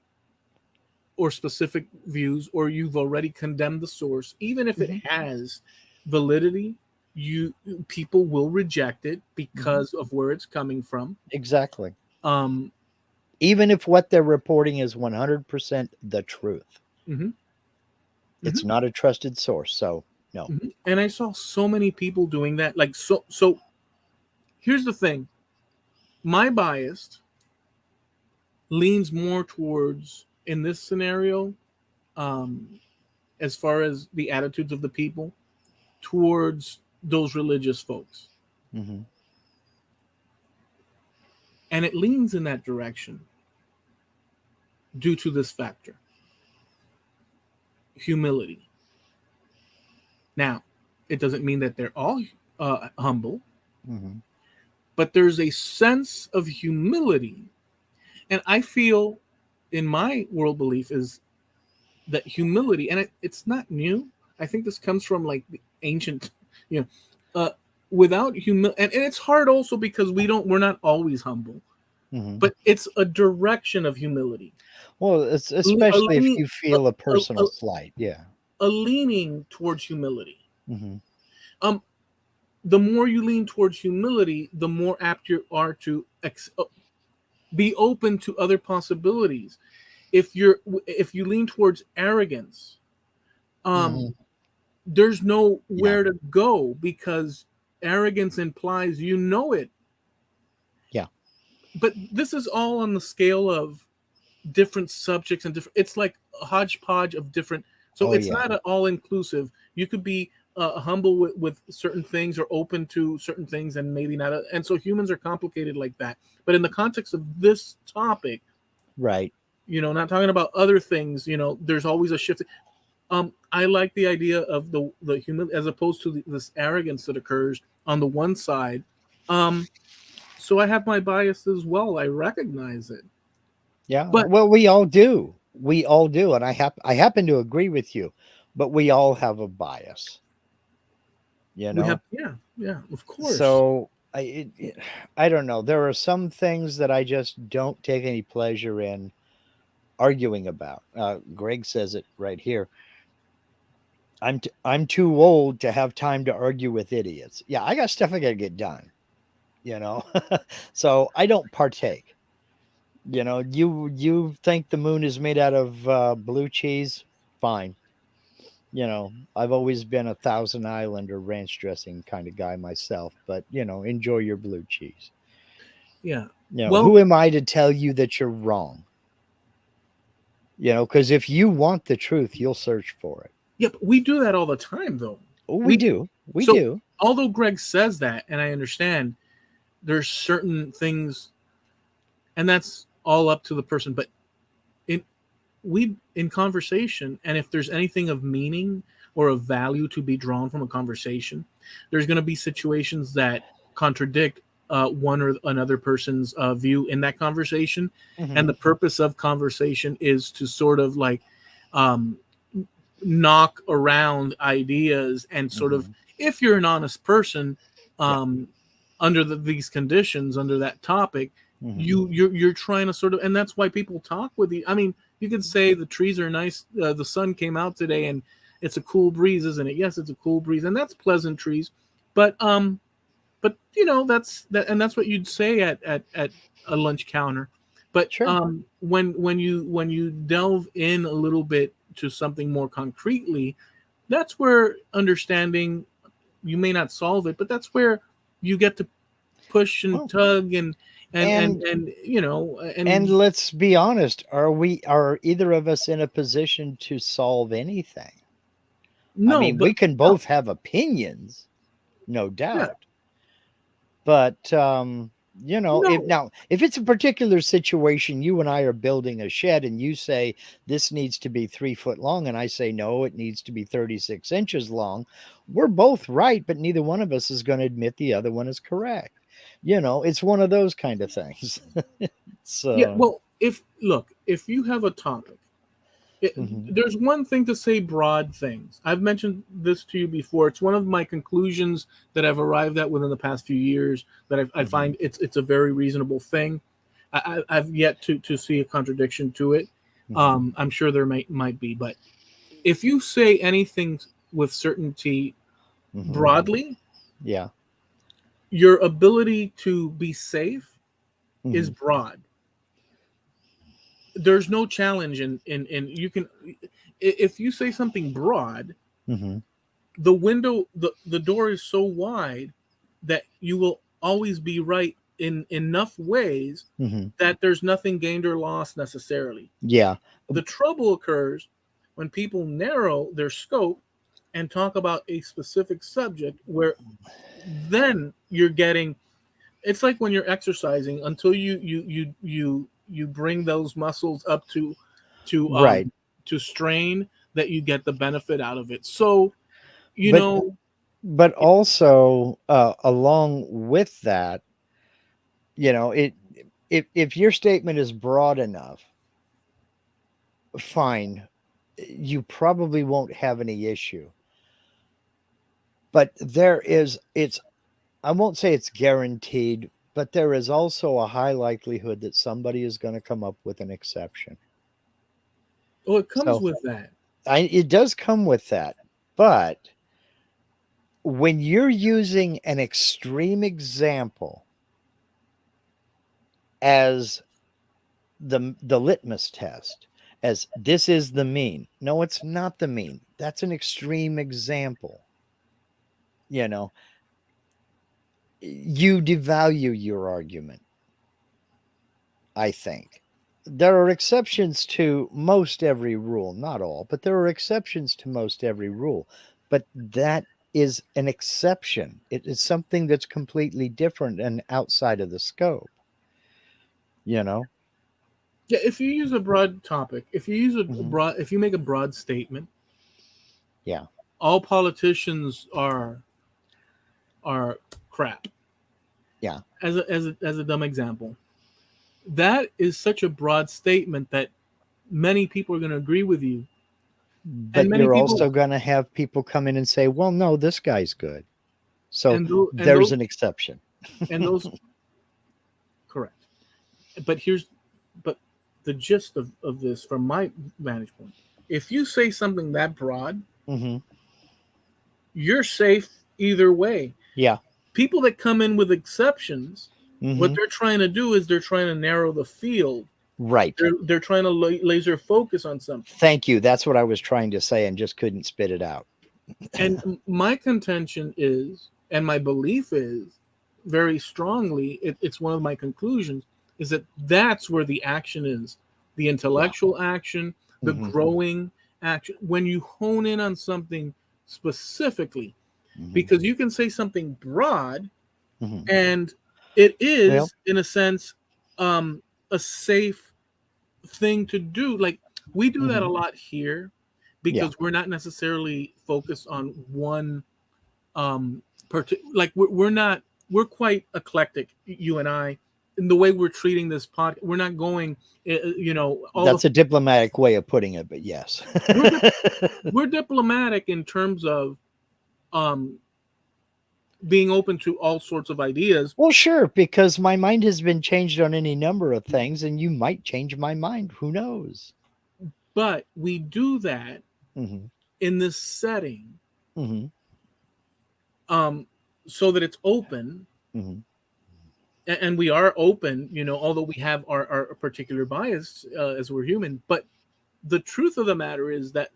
or specific views, or you've already condemned the source, even if it Mhm, has validity, you people will reject it mhm. because of where it's coming from. Exactly. Um, Even if what they're reporting is 100% the truth, mhm, it's mhm, not a trusted source. So, no. mhm. And I saw so many people doing that. Like, so here's the thing: my bias leans more towards, in this scenario, um, as far as the attitudes of the people, towards those religious folks, Hmm. and it leans in that direction due to this factor: humility. Now, it doesn't mean that they're all humble, Hmm. but there's a sense of humility. And I feel, in my world belief, is that humility, and it's not new. I think this comes from like the ancient, you know, uh, without humility, and it's hard also because we're not always humble, Hmm. but it's a direction of humility, Well, a, especially if lean, you a, feel a a, personal a, slight. Yeah. a leaning towards humility. Hmm. Um, the more you lean towards humility, the more apt you are to be open to other possibilities. If you lean towards arrogance, um, Hmm. there's Yeah. nowhere to go because arrogance implies you know it. Yeah. But this is all on the scale of different subjects and different. It's like a hodgepodge of different. So Oh, it's yeah. not all inclusive. You could be humble with certain things or open to certain things, and maybe not. And so humans are complicated like that. But in the context of this topic, Right. not talking about other things, there's always a shift. I like the idea of the human as opposed to this arrogance that occurs on the one side. Um, so I have my bias as well. I recognize it, Yeah. but Well, we all do. We all do. And I happen to agree with you, but we all have a bias, you we have, know? yeah, yeah, of course. So I don't know. There are some things that I just don't take any pleasure in arguing about. Greg says it right here. I'm too old to have time to argue with idiots. Yeah, I got stuff I got to get done, you know. So I don't partake. You think the moon is made out of blue cheese? Fine. I've always been a Thousand Island or ranch dressing kind of guy myself, but enjoy your blue cheese. Yeah. Who Well, am I to tell you that you're wrong? Because if you want the truth, you'll search for it. yeah, but we do that all the time, though. Oh, we We do. We so do. although Greg says that, and I understand, there's certain things, and that's all up to the person. But in we in conversation, and if there's anything of meaning or of value to be drawn from a conversation, there's going to be situations that contradict one or another person's view in that conversation. And Hmm. the purpose of conversation is to sort of like um, knock around ideas and sort of, Hmm. if you're an honest person, Yeah. um, under these conditions, under that topic, Hmm. you're trying to sort of, and that's why people talk with you. I mean, you could say the trees are nice. The sun came out today, and it's a cool breeze, isn't it? Yes, it's a cool breeze, and that's pleasant trees. But that's that, and that's what you'd say at a lunch counter. But Sure. when you delve in a little bit to something more concretely, that's where understanding, you may not solve it, but that's where you get to push and Well, tug and and and let's be honest, are either of us in a position to solve anything? I no, mean, but we can no, both have opinions, no yeah, doubt. But if no, now if it's a particular situation, you and I are building a shed and you say this needs to be 3 foot long, and I say no, it needs to be 36 inches long, we're both right, but neither one of us is going to admit the other one is correct. It's one of those kind of things. yeah. So Well, if you have a topic, it, mhm, there's one thing to say broad things. I've mentioned this to you before. It's one of my conclusions that I've arrived at within the past few years, that I mhm, find it's a very reasonable thing. I've yet to see a contradiction to it. mhm, I'm sure there might be, but if you say anything with certainty mhm, broadly, yeah, your ability to be safe is mhm, broad. There's no challenge in you can, if you say something broad, mhm, the door is so wide that you will always be right in enough ways mhm, that there's nothing gained or lost necessarily. yeah, The trouble occurs when people narrow their scope and talk about a specific subject, where then you're getting, it's like when you're exercising, until you bring those muscles up to right. to strain, that you get the benefit out of it. So you But know but also along with that, it if your statement is broad enough, fine, you probably won't have any issue. But it's I won't say it's guaranteed, but there is also a high likelihood that somebody is going to come up with an exception. well, it comes So with that. it does come with that. But when you're using an extreme example as the litmus test, as this is the mean, no, it's not the mean. That's an extreme example. You know, you devalue your argument, I think. There are exceptions to most every rule, not all, but there are exceptions to most every rule. But that is an exception. It is something that's completely different and outside of the scope, you know? Yeah, if you use a broad topic, if you use a Hmm. broad, if you make a broad statement, Yeah. all politicians are crap. Yeah. As a dumb example, that is such a broad statement that many people are going to agree with you, and But many you're people, also going to have people come in and say, well, no, this guy's good. So and there's an exception. those correct. But but the gist of this, from my vantage point, if you say something that broad, Hmm. you're safe either way. Yeah. People that come in with exceptions, what Hmm. they're trying to do is they're trying to narrow the field. Right. They're trying to laser focus on something. Thank you. That's what I was trying to say and just couldn't spit it out. And my contention is, and my belief is, very strongly, it's one of my conclusions, is that that's where the action is, the Yeah. intellectual action, the Hmm. growing action. When you hone in on something specifically, Hmm. because you can say something broad, Hmm. and it Well, is, in a sense, um, a safe thing to do. Like, we do that a hmm, lot here yeah. because we're not necessarily focused on one like we're not, we're quite eclectic, you and I. in the way we're treating this podcast, we're not going, all That's the a diplomatic way of putting it, but yes. we're dip, we're diplomatic in terms of um being open to all sorts of ideas, Well, sure, because my mind has been changed on any number of things, and you might change my mind. Who knows? but we do that Hmm. in this setting, Hmm. um so that it's open, Hmm. and we are open, although we have our particular bias, as we're human. But the truth of the matter is that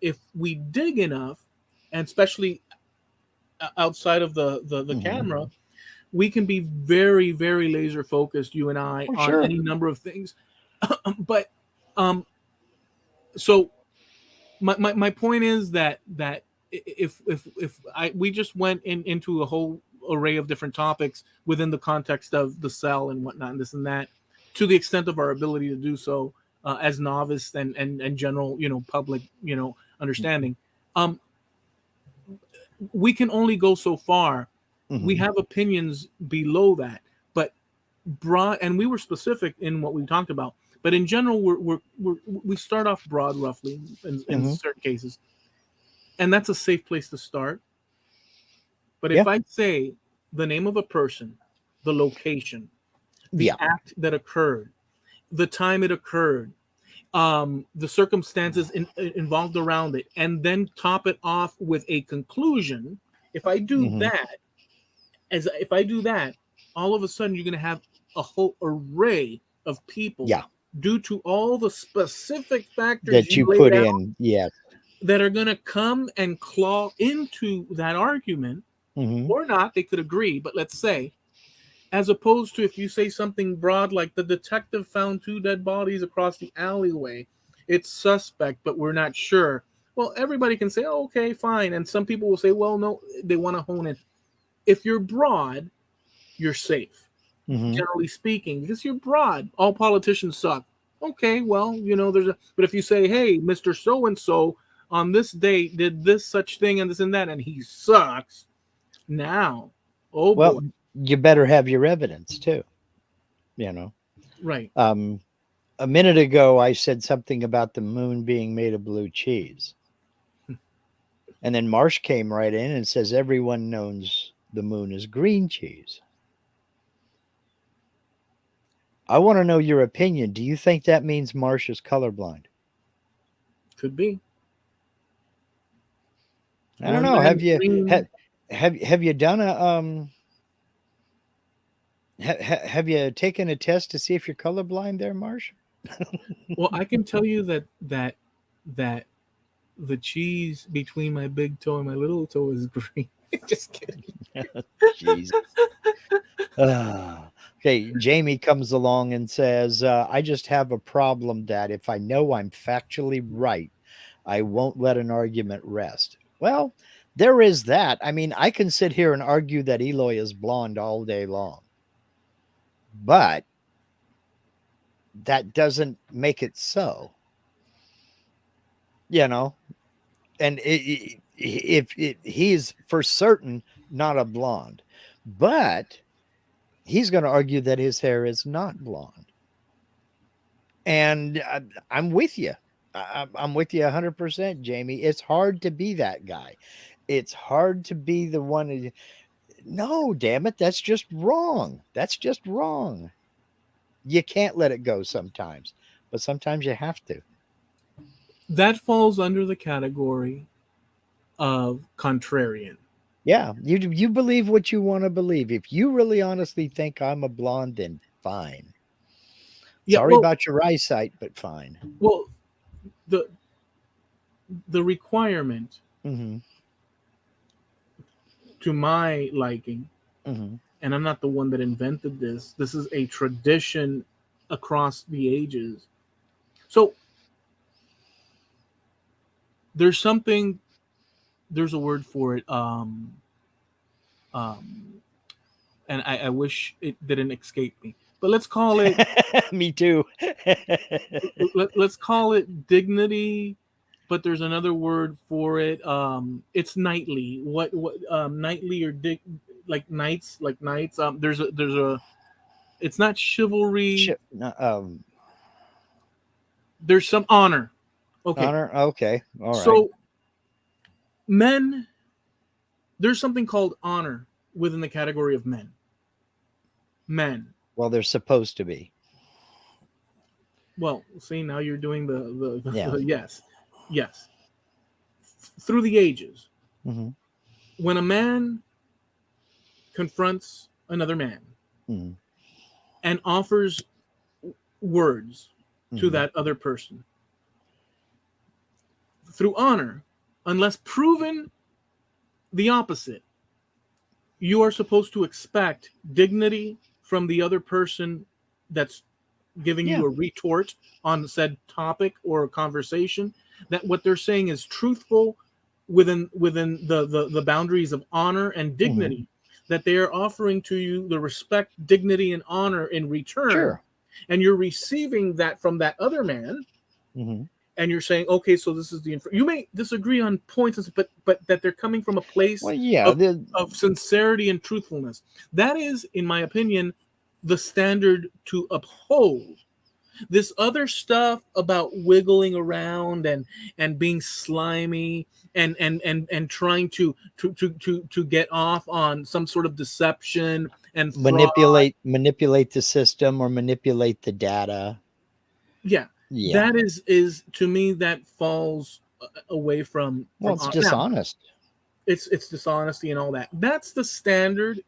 if we dig enough, and especially outside of the Hmm. camera, we can be very, very laser focused, you and I, Oh, on sure. any number of things. But um so my point is that if I we just went into a whole array of different topics within the context of the cell and whatnot and this and that, to the extent of our ability to do so, as novice and general, public, understanding, um we can only go so far. We Hmm. have opinions below that, but broad, and we were specific in what we talked about. But in general, we start off broad, roughly, in Hmm. certain cases, and that's a safe place to start. But Yeah. if I say the name of a person, the location, the Yeah. act that occurred, the time it occurred, the circumstances involved around it, and then top it off with a conclusion, if I do Hmm. that, if I do that, all of a sudden you're going to have a whole array of people, Yeah. due to all the specific factors That you you laid put out, in. Yes. that are going to come and claw into that argument, Hmm. or not. They could agree, but let's say, as opposed to if you say something broad like the detective found two dead bodies across the alleyway, it's suspect, but we're not sure. Well, everybody can say, oh, okay, fine. And some people will say, well, no, they want to hone in. If you're broad, you're safe, Hmm. generally speaking, because you're broad. All politicians suck. Okay, well, but if you say, hey, Mr. So and so on this date did this such thing and this and that, and he sucks, now, oh Well, boy, you better have your evidence too. You know. right. Um, a minute ago, I said something about the moon being made of blue cheese. And then Marsh came right in and says everyone knows the moon is green cheese. I want to know your opinion. Do you think that means Marsh is colorblind? Could be. I don't On the know. hand green. Have you done a have you taken a test to see if you're colorblind there, Marsh? Well, I can tell you that the cheese between my big toe and my little toe is green. Just kidding. Jesus. Ah. Okay, Jamie comes along and says, I just have a problem that if I know I'm factually right, I won't let an argument rest. Well, there is that. I mean, I can sit here and argue that Eloy is blonde all day long, but that doesn't make it so, you know? And if he's for certain not a blonde, but he's going to argue that his hair is not blonde. And I'm with you. I'm with you 100%, Jamie. It's hard to be that guy. It's hard to be the one who, no, damn it, that's just wrong. That's just wrong. You can't let it go sometimes, but sometimes you have to. That falls under the category of contrarian. Yeah, you believe what you want to believe. If you really honestly think I'm a blonde, then fine. Yeah, Sorry about your eyesight, but fine. well, the the requirement, Hmm. to my liking, Hmm. and I'm not the one that invented this. This is a tradition across the ages. So there's something. There's a word for it. Um, and I wish it didn't escape me. But let's call it. Me too. Let's call it dignity. But there's another word for it. It's knightly. What knightly or like knights, like knights. There's a It's not chivalry. No, There's some honor. Okay. honor. Okay. All right. So men, there's something called honor within the category of men. Men. Well, they're supposed to be. Well, see, now you're doing Yeah. yes. Yes. Through the ages, Hmm. when a man confronts another man Hmm. and offers words to Hmm. that other person through honor, unless proven the opposite, you are supposed to expect dignity from the other person that's giving Yeah. you a retort on said topic or conversation, that what they're saying is truthful within the boundaries of honor and Hmm. dignity, that they are offering to you the respect, dignity, and honor in return, Sure. and you're receiving that from that other man, Hmm. and you're saying, okay, so this is you may disagree on points, but that they're coming from a place Well, yeah. of sincerity and truthfulness. That is, in my opinion, the standard to uphold. This other stuff about wiggling around and being slimy and trying to get off on some sort of deception and fraud. manipulate the system or manipulate the data. Yeah, Yeah. that is to me, that falls away Well, from it's now. dishonest. It's dishonesty and all that. That's the standard,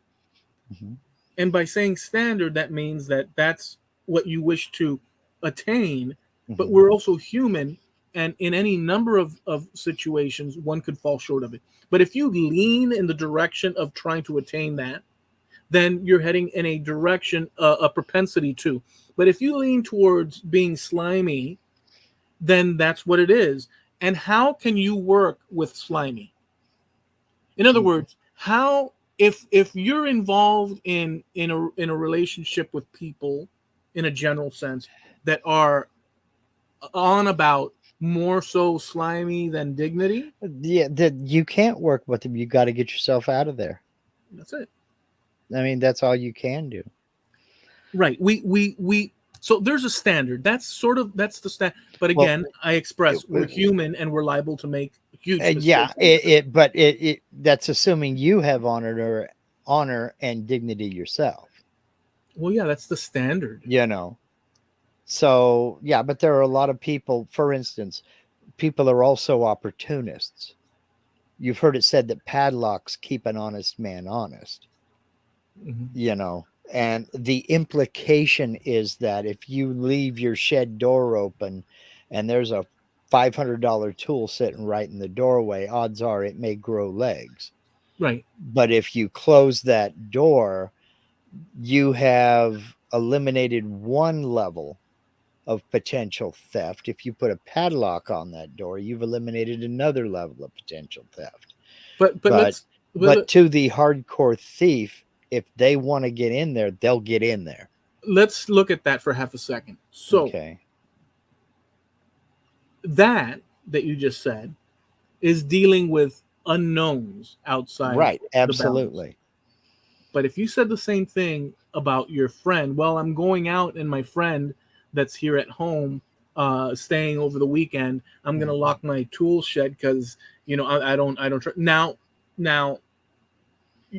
Hmm. and by saying standard, that means that that's what you wish to attain. But Hmm. we're also human, and in any number of situations, one could fall short of it. But if you lean in the direction of trying to attain that, then you're heading in a direction, a propensity to. But if you lean towards being slimy, then that's what it is. And how can you work with slimy? In other words, how, if you're involved in a relationship with people in a general sense that are on about more so slimy than dignity, Yeah, that you can't work with them. You got to get yourself out of there. that's it. I mean, that's all you can do. Right. We so there's a standard. That's the standard. But Well, again, I express we're human and we're liable to make huge yeah, mistakes. but that's assuming you have honor and dignity yourself. Well, yeah, that's the standard. You know. So yeah, but there are a lot of people. For instance, people are also opportunists. You've heard it said that padlocks keep an honest man honest. Mhm. You know, and the implication is that if you leave your shed door open and there's a $500 tool sitting right in the doorway, odds are it may grow legs. Right. But if you close that door, you have eliminated one level of potential theft. If you put a padlock on that door, you've eliminated another level of potential theft. But But let's but to the hardcore thief, if they want to get in there, they'll get in there. let's look at that for half a second. So Okay. that you just said is dealing with unknowns outside Right. the boundaries. Absolutely. But if you said the same thing about your friend, well, I'm going out and my friend that's here at home, staying over the weekend, I'm gonna lock my tool shed because I don't now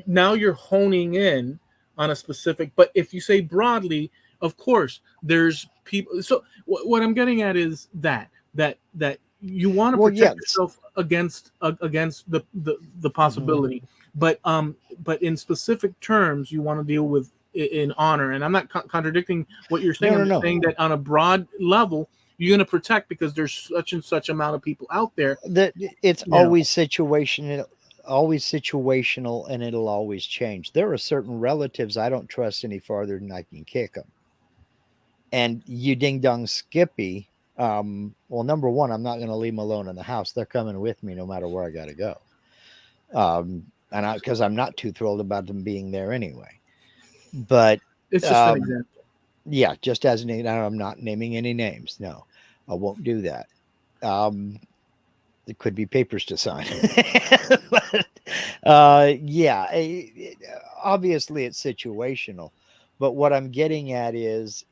now you're honing in on a specific. But if you say broadly, of course there's people. So what I'm getting at is that you want to Well, protect yes. yourself against the Hmm. possibility, but in specific terms you want to deal with in honor. And I'm not contradicting what you're saying. No, no, I'm just no. saying that on a broad level you're going to protect because there's such and such amount of people out there. That it's you know always situational, and it'll always change. There are certain relatives I don't trust any farther than I can kick them. And you ding dong Skippy, well, number one, I'm not going to leave them alone in the house. They're coming with me no matter where I got to go. And because I'm not too thrilled about them being there anyway. But it's just an um, example. yeah, just as I'm not naming any names. No, I won't do that. Um, there could be papers to sign. But, yeah, obviously it's situational. But what I'm getting at is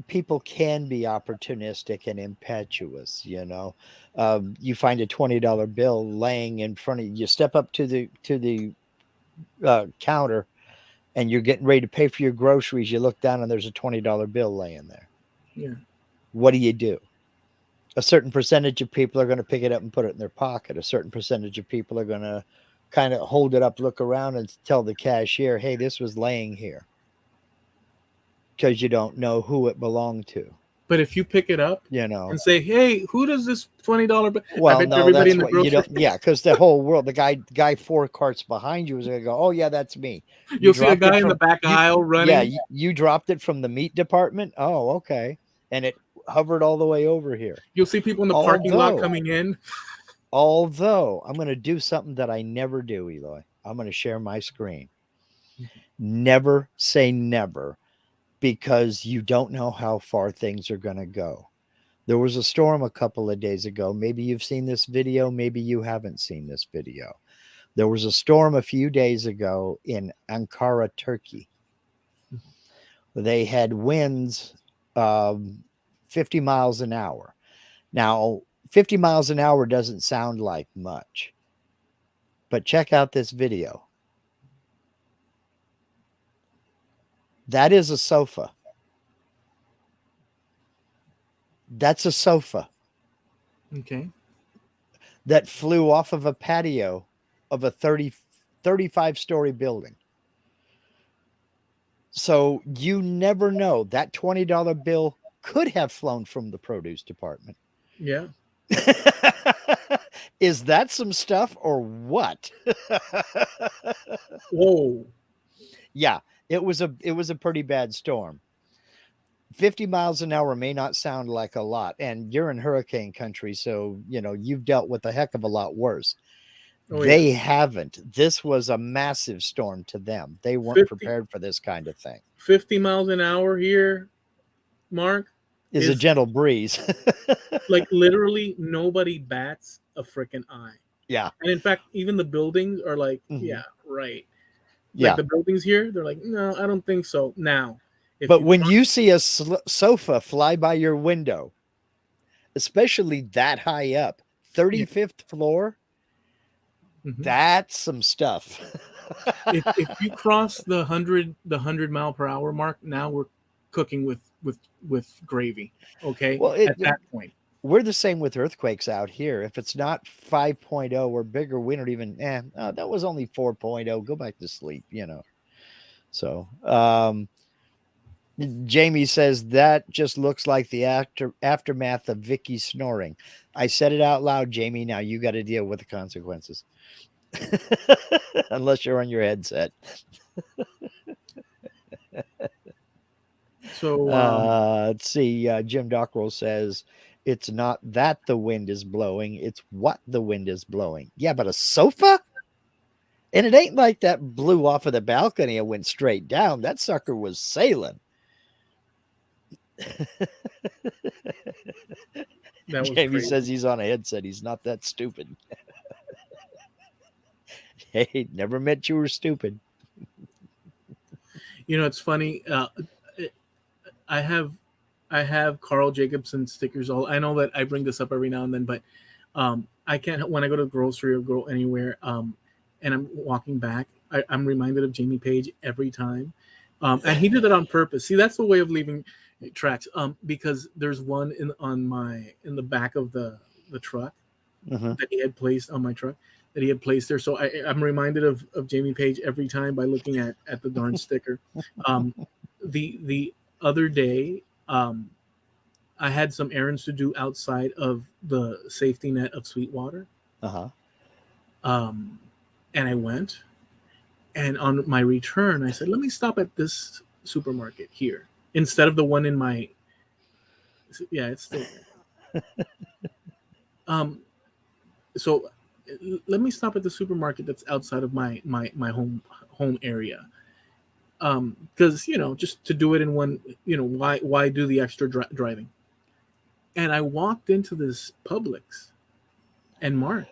people can be opportunistic and impetuous. You find a $20 bill laying in front of you. You step up to the counter, and you're getting ready to pay for your groceries. You look down and there's a $20 bill laying there. Yeah. What do? A certain percentage of people are going to pick it up and put it in their pocket. A certain percentage of people are going to kind of hold it up, look around, and tell the cashier, hey, this was laying here, because you don't know who it belonged to. But if you pick it up You know, and say, "Hey, who does this $20?" I well, bet no, everybody that's in the what you grocery, don't. Yeah, because the whole world, the guy 4 carts behind you is going to go, oh yeah, that's me. You you'll see a dropped it guy in the from back you. aisle Yeah, running. you dropped it from the meat department. Oh, okay, and it hovered all the way over here. You'll see people in the parking lot Although, coming in. although I'm going to do something that I never do, Eloy. I'm going to share my screen. Never say never, because you don't know how far things are going to go. There was a storm a couple of days ago. Maybe you've seen this video, maybe you haven't seen this video. There was a storm a few days ago in Ankara, Turkey. They had winds 50 miles an hour. Now, 50 miles an hour doesn't sound like much, but check out this video. That is a sofa. That's a sofa Okay. that flew off of a patio of a 35-story building. So you never know. That $20 bill could have flown from the produce department. Yeah. Is that some stuff or what? Whoa. Yeah, it was a pretty bad storm. 50 miles an hour may not sound like a lot, and you're in hurricane country, so you've dealt with a heck of a lot worse. Oh yeah. They haven't. This was a massive storm to them. They weren't 50, prepared for this kind of thing. 50 miles an hour here, Mark, Is a is gentle breeze. like literally nobody bats a freaking eye. Yeah. And in fact, even the buildings are like, Mhm. yeah, right. Like Yeah. the buildings here, they're like, no, I don't think so. Now, if But you when cross, you see a sofa fly by your window, especially that high up, yeah, 35th floor, mhm. that's some stuff. If you cross the 100 mile per hour mark, now we're cooking with gravy. Okay, Well, at that point, we're the same with earthquakes out here. If it's not 5.0 or bigger, we don't even, that was only 4.0. Go back to sleep. So, Jamie says that just looks like the aftermath of Vicky snoring. I said it out loud, Jamie. Now you got to deal with the consequences. Unless you're on your headset. so Let's see. Jim Dockrell says it's not that the wind is blowing, it's what the wind is blowing. Yeah, but a sofa? And it ain't like that blew off of the balcony and went straight down. That sucker was sailing. that was Jamie crazy. says he's on a headset. He's not that stupid. Hey, never meant you were stupid. It's funny. I have I have Carl Jacobson stickers. All I know that I bring this up every now and then, but I can't when I go to the grocery or go anywhere, and I'm walking back. I'm reminded of Jamie Page every time, and he did that on purpose. See, that's the way of leaving tracks. Because there's one in the back of the truck Uh-huh. that he had placed on my truck that he had placed there. So I'm reminded of Jamie Page every time by looking at the darn sticker. Um, the other day, I had some errands to do outside of the safety net of Sweetwater, Uh-huh. um, and I went. And on my return, I said, "Let me stop at this supermarket here instead of the one in my." Yeah, it's still there. Um, so let me stop at the supermarket that's outside of my home area, because just to do it in one, why do the extra driving? And I walked into this Publix, and Mark,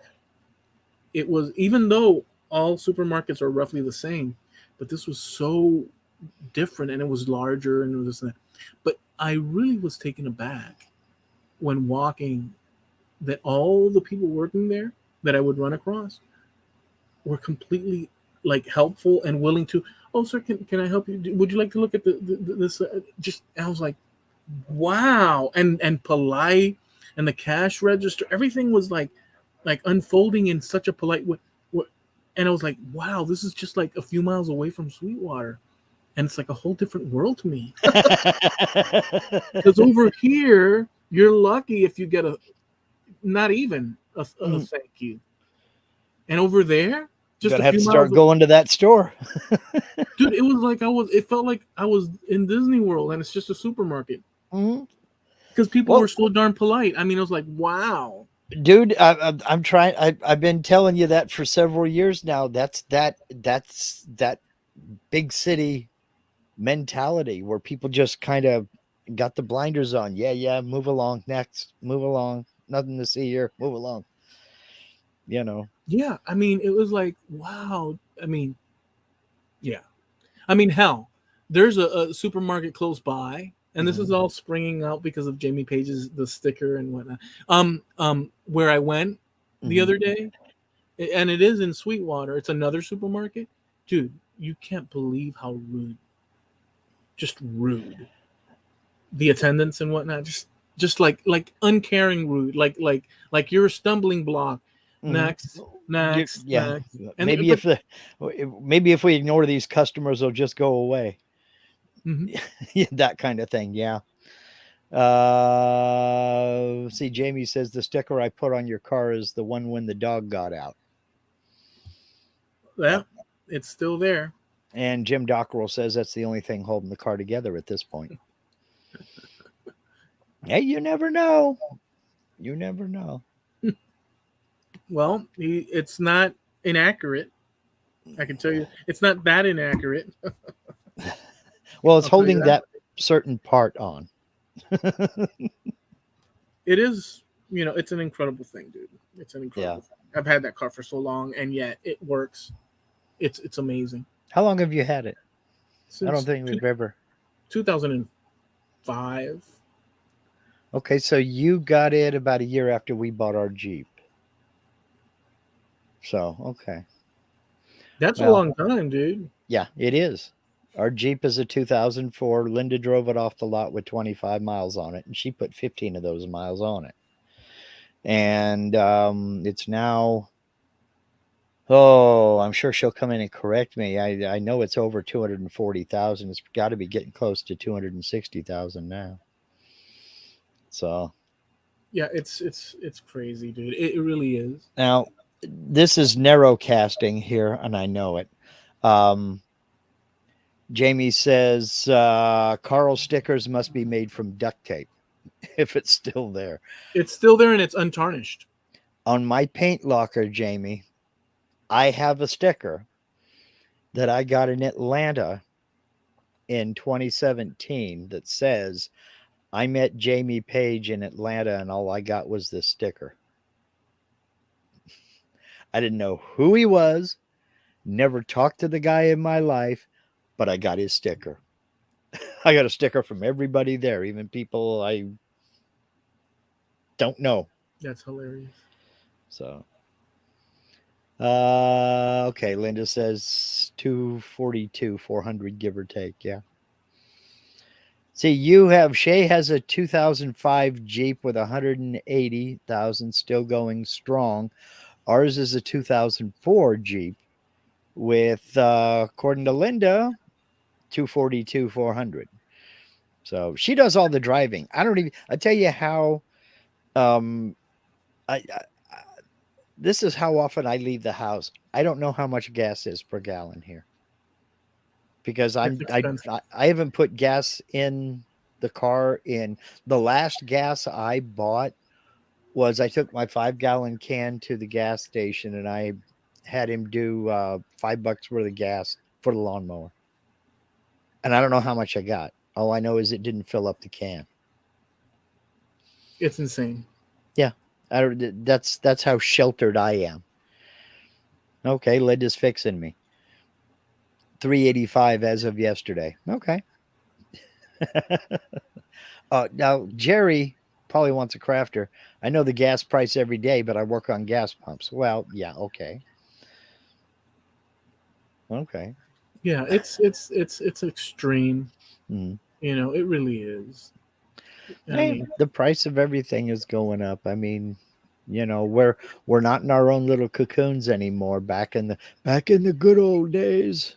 it was, even though all supermarkets are roughly the same, but this was so different, and it was larger and this and that. But I really was taken aback when walking that all the people working there that I would run across were completely like helpful and willing to. Oh, sir, can I help you? Would you like to look at this? Just I was like, wow, and polite, and the cash register, everything was like unfolding in such a polite way. And I was like, wow, this is just like a few miles away from Sweetwater, and it's like a whole different world to me. Because over here, you're lucky if you get a not even a Mhm. thank you, and over there, just Gonna a have few to miles, start going to that store. dude. It was like it felt like I was in Disney World, and it's just a supermarket Mhm. because people were Well, so darn polite. I mean, it was like, wow. dude, I'm trying. I've been telling you that for several years now. That's that big city mentality where people just kind of got the blinders on. Yeah, yeah, move along. Next, move along. Nothing to see here. Move along. You know. Yeah, I mean, it was like, wow. I mean, yeah. I mean, hell, there's a supermarket close by, and this is Mhm. all springing out because of Jamie Page's the sticker and whatnot. Where I went the Mhm. other day, and it is in Sweetwater. It's another supermarket, dude. You can't believe how rude, just rude, the attendants and whatnot. Just like uncaring rude, like you're a stumbling block. Mhm. Next, next, Yeah. next, and Maybe but if we ignore these customers, they'll just go away. mhm. That kind of thing. Yeah. See, Jamie says the sticker I put on your car is the one when the dog got out. Yeah, Yep. it's still there. And Jim Dockrell says that's the only thing holding the car together at this point. Hey, you never know. You never know. Well, it's not inaccurate. I can tell you, it's not that inaccurate. Well, it's I'll tell you holding that. that certain part on. It is, it's an incredible thing, dude. It's an Yeah. incredible thing. I've had that car for so long, and yet it works. It's amazing. How long have you had it? I don't Since think we've ever. 2005. Okay, so you got it about a year after we bought our Jeep. So, okay. That's a Well, long time, dude. yeah, it is. Our Jeep is a 2004. Linda drove it off the lot with 25 miles on it, and she put 15 of those miles on it. And it's now, oh, I'm sure she'll come in and correct me. I know it's over 240,000. It's got to be getting close to 260,000 now. So Yeah, it's crazy, dude. It really is. now this is narrow casting here, and I know it. Um, Jamie says Carl stickers must be made from duct tape if it's still there. It's still there and it's untarnished. On my paint locker, Jamie, I have a sticker that I got in Atlanta in 2017 that says, I met Jamie Page in Atlanta and all I got was this sticker. I didn't know who he was, never talked to the guy in my life, but I got his sticker. I got a sticker from everybody there, even people I don't know. That's hilarious. So, okay, Linda says 242, 400, give or take. Yeah. See, Shay has a 2005 Jeep with 180,000 still going strong. Ours is a 2004 Jeep with, according to Linda, 242, 400. So she does all the driving. I tell you how, um, I this is how often I leave the house. I don't know how much gas is per gallon here because It's expensive. I haven't put gas in the car in the last gas I bought was I took my 5 gallon can to the gas station and I had him do $5 worth of gas for the lawnmower. And I don't know how much I got. All I know is it didn't fill up the can. It's insane. Yeah. That's how sheltered I am. Okay, Linda's fixing me. $3.85 as of yesterday. Okay. Now Jerry probably wants a crafter. I know the gas price every day, but I work on gas pumps. Well, yeah, okay. Okay. Yeah, it's extreme. Mm. It really is. I Hey, mean, the price of everything is going up. I mean, we're not in our own little cocoons anymore. Back in the good old days,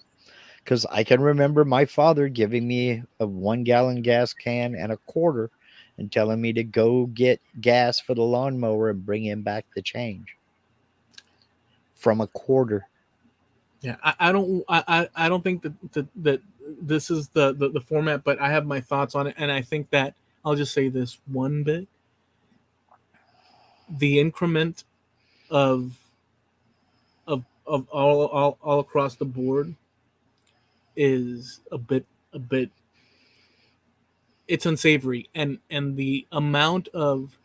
because I can remember my father giving me a 1 gallon gas can and a quarter, and telling me to go get gas for the lawnmower and bring him back the change from a quarter. yeah, I don't think that this is the format, but I have my thoughts on it, and I think that I'll just say this one bit: the increment of of all across the board is a bit it's unsavory, and the amount of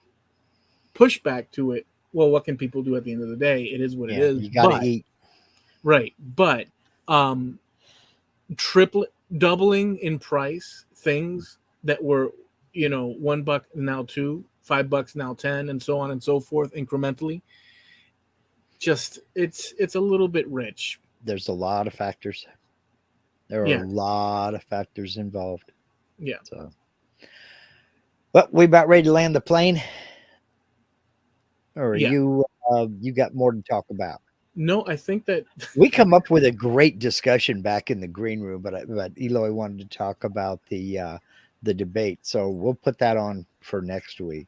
pushback to it. Well, what can people do at the end of the day? It is what it Yeah, is. you got to But eat. right, but um, triplet doubling in price things that were $1 now two, $5 now 10, and so on and so forth incrementally. Just it's a little bit rich. There's a lot of factors. There are a Yeah, lot of factors involved. yeah, So, well, we about ready to land the plane, or yeah. you got more to talk about? No, I think that We come up with a great discussion back in the green room, but Eloy wanted to talk about the debate, so we'll put that on for next week.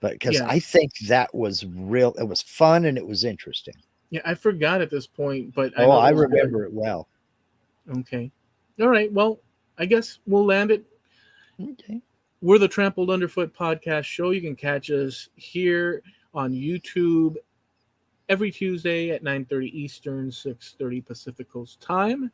But because yeah, I think that was real, it was fun and it was interesting. yeah. I forgot at this point, but I Oh, know I it was good. remember it well. Okay, all right. Well, I guess we'll land it. Okay. We're the Trampled Underfoot podcast show. You can catch us here on YouTube every Tuesday at 9:30 Eastern, 6:30 Pacific Coast time.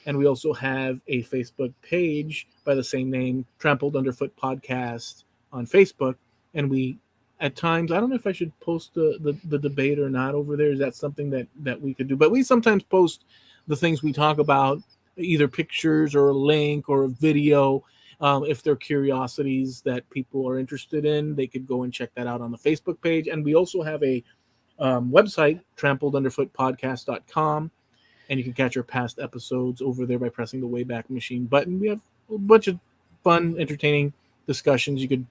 And we also have a Facebook page by the same name, Trampled Underfoot Podcast on Facebook. And we, at times, I don't know if I should post the debate or not over there. Is that something that we could do? But we sometimes post the things we talk about, either pictures or a link or a video. If they're curiosities that people are interested in, they could go and check that out on the Facebook page. And we also have a website, trampledunderfootpodcast.com, and you can catch our past episodes over there by pressing the Wayback Machine button. We have a bunch of fun, entertaining discussions. You could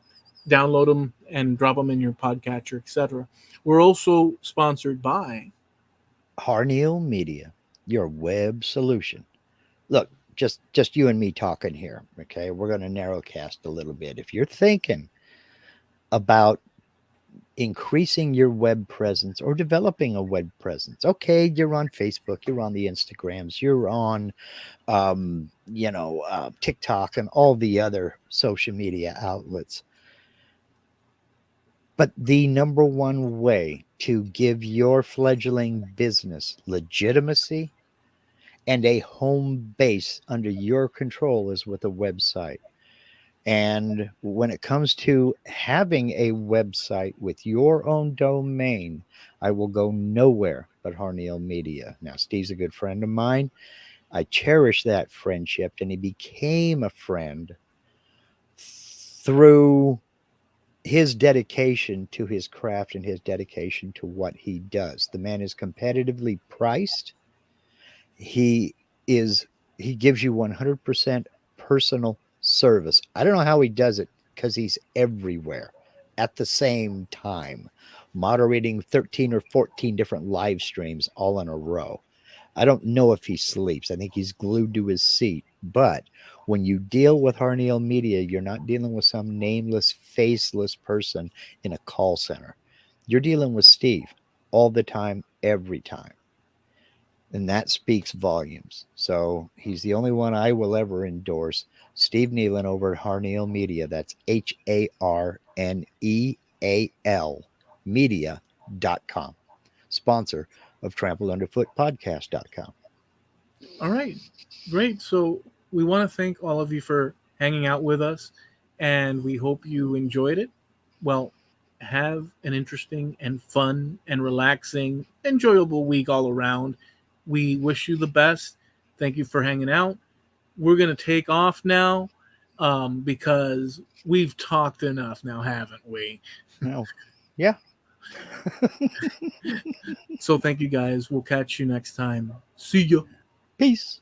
download them and drop them in your podcatcher, etc. We're also sponsored by. Harneal Media, your web solution. Look, just you and me talking here. Okay, we're going to narrowcast a little bit. If you're thinking about increasing your web presence or developing a web presence. Okay, you're on Facebook, you're on the Instagrams, you're on, TikTok and all the other social media outlets. But the number one way to give your fledgling business legitimacy and a home base under your control is with a website. And when it comes to having a website with your own domain, I will go nowhere but Harneal Media. Now, Steve's a good friend of mine. I cherish that friendship, and he became a friend through his dedication to his craft and his dedication to what he does. The man is competitively priced. He is he gives you 100% personal service. I don't know how he does it because he's everywhere at the same time, moderating 13 or 14 different live streams all in a row. I don't know if he sleeps. I think he's glued to his seat. But when you deal with Harneal Media, you're not dealing with some nameless, faceless person in a call center. You're dealing with Steve all the time, every time. And that speaks volumes. So he's the only one I will ever endorse. Steve Nealon over at Harneal Media. That's HARNEAL media.com. Sponsor of Trampled Underfoot podcast.com. All right, great. So we want to thank all of you for hanging out with us, and we hope you enjoyed it. Well, have an interesting and fun and relaxing, enjoyable week all around. We wish you the best. Thank you for hanging out. We're going to take off now because we've talked enough now, haven't we? No. Yeah. So thank you guys. We'll catch you next time. See ya. Peace.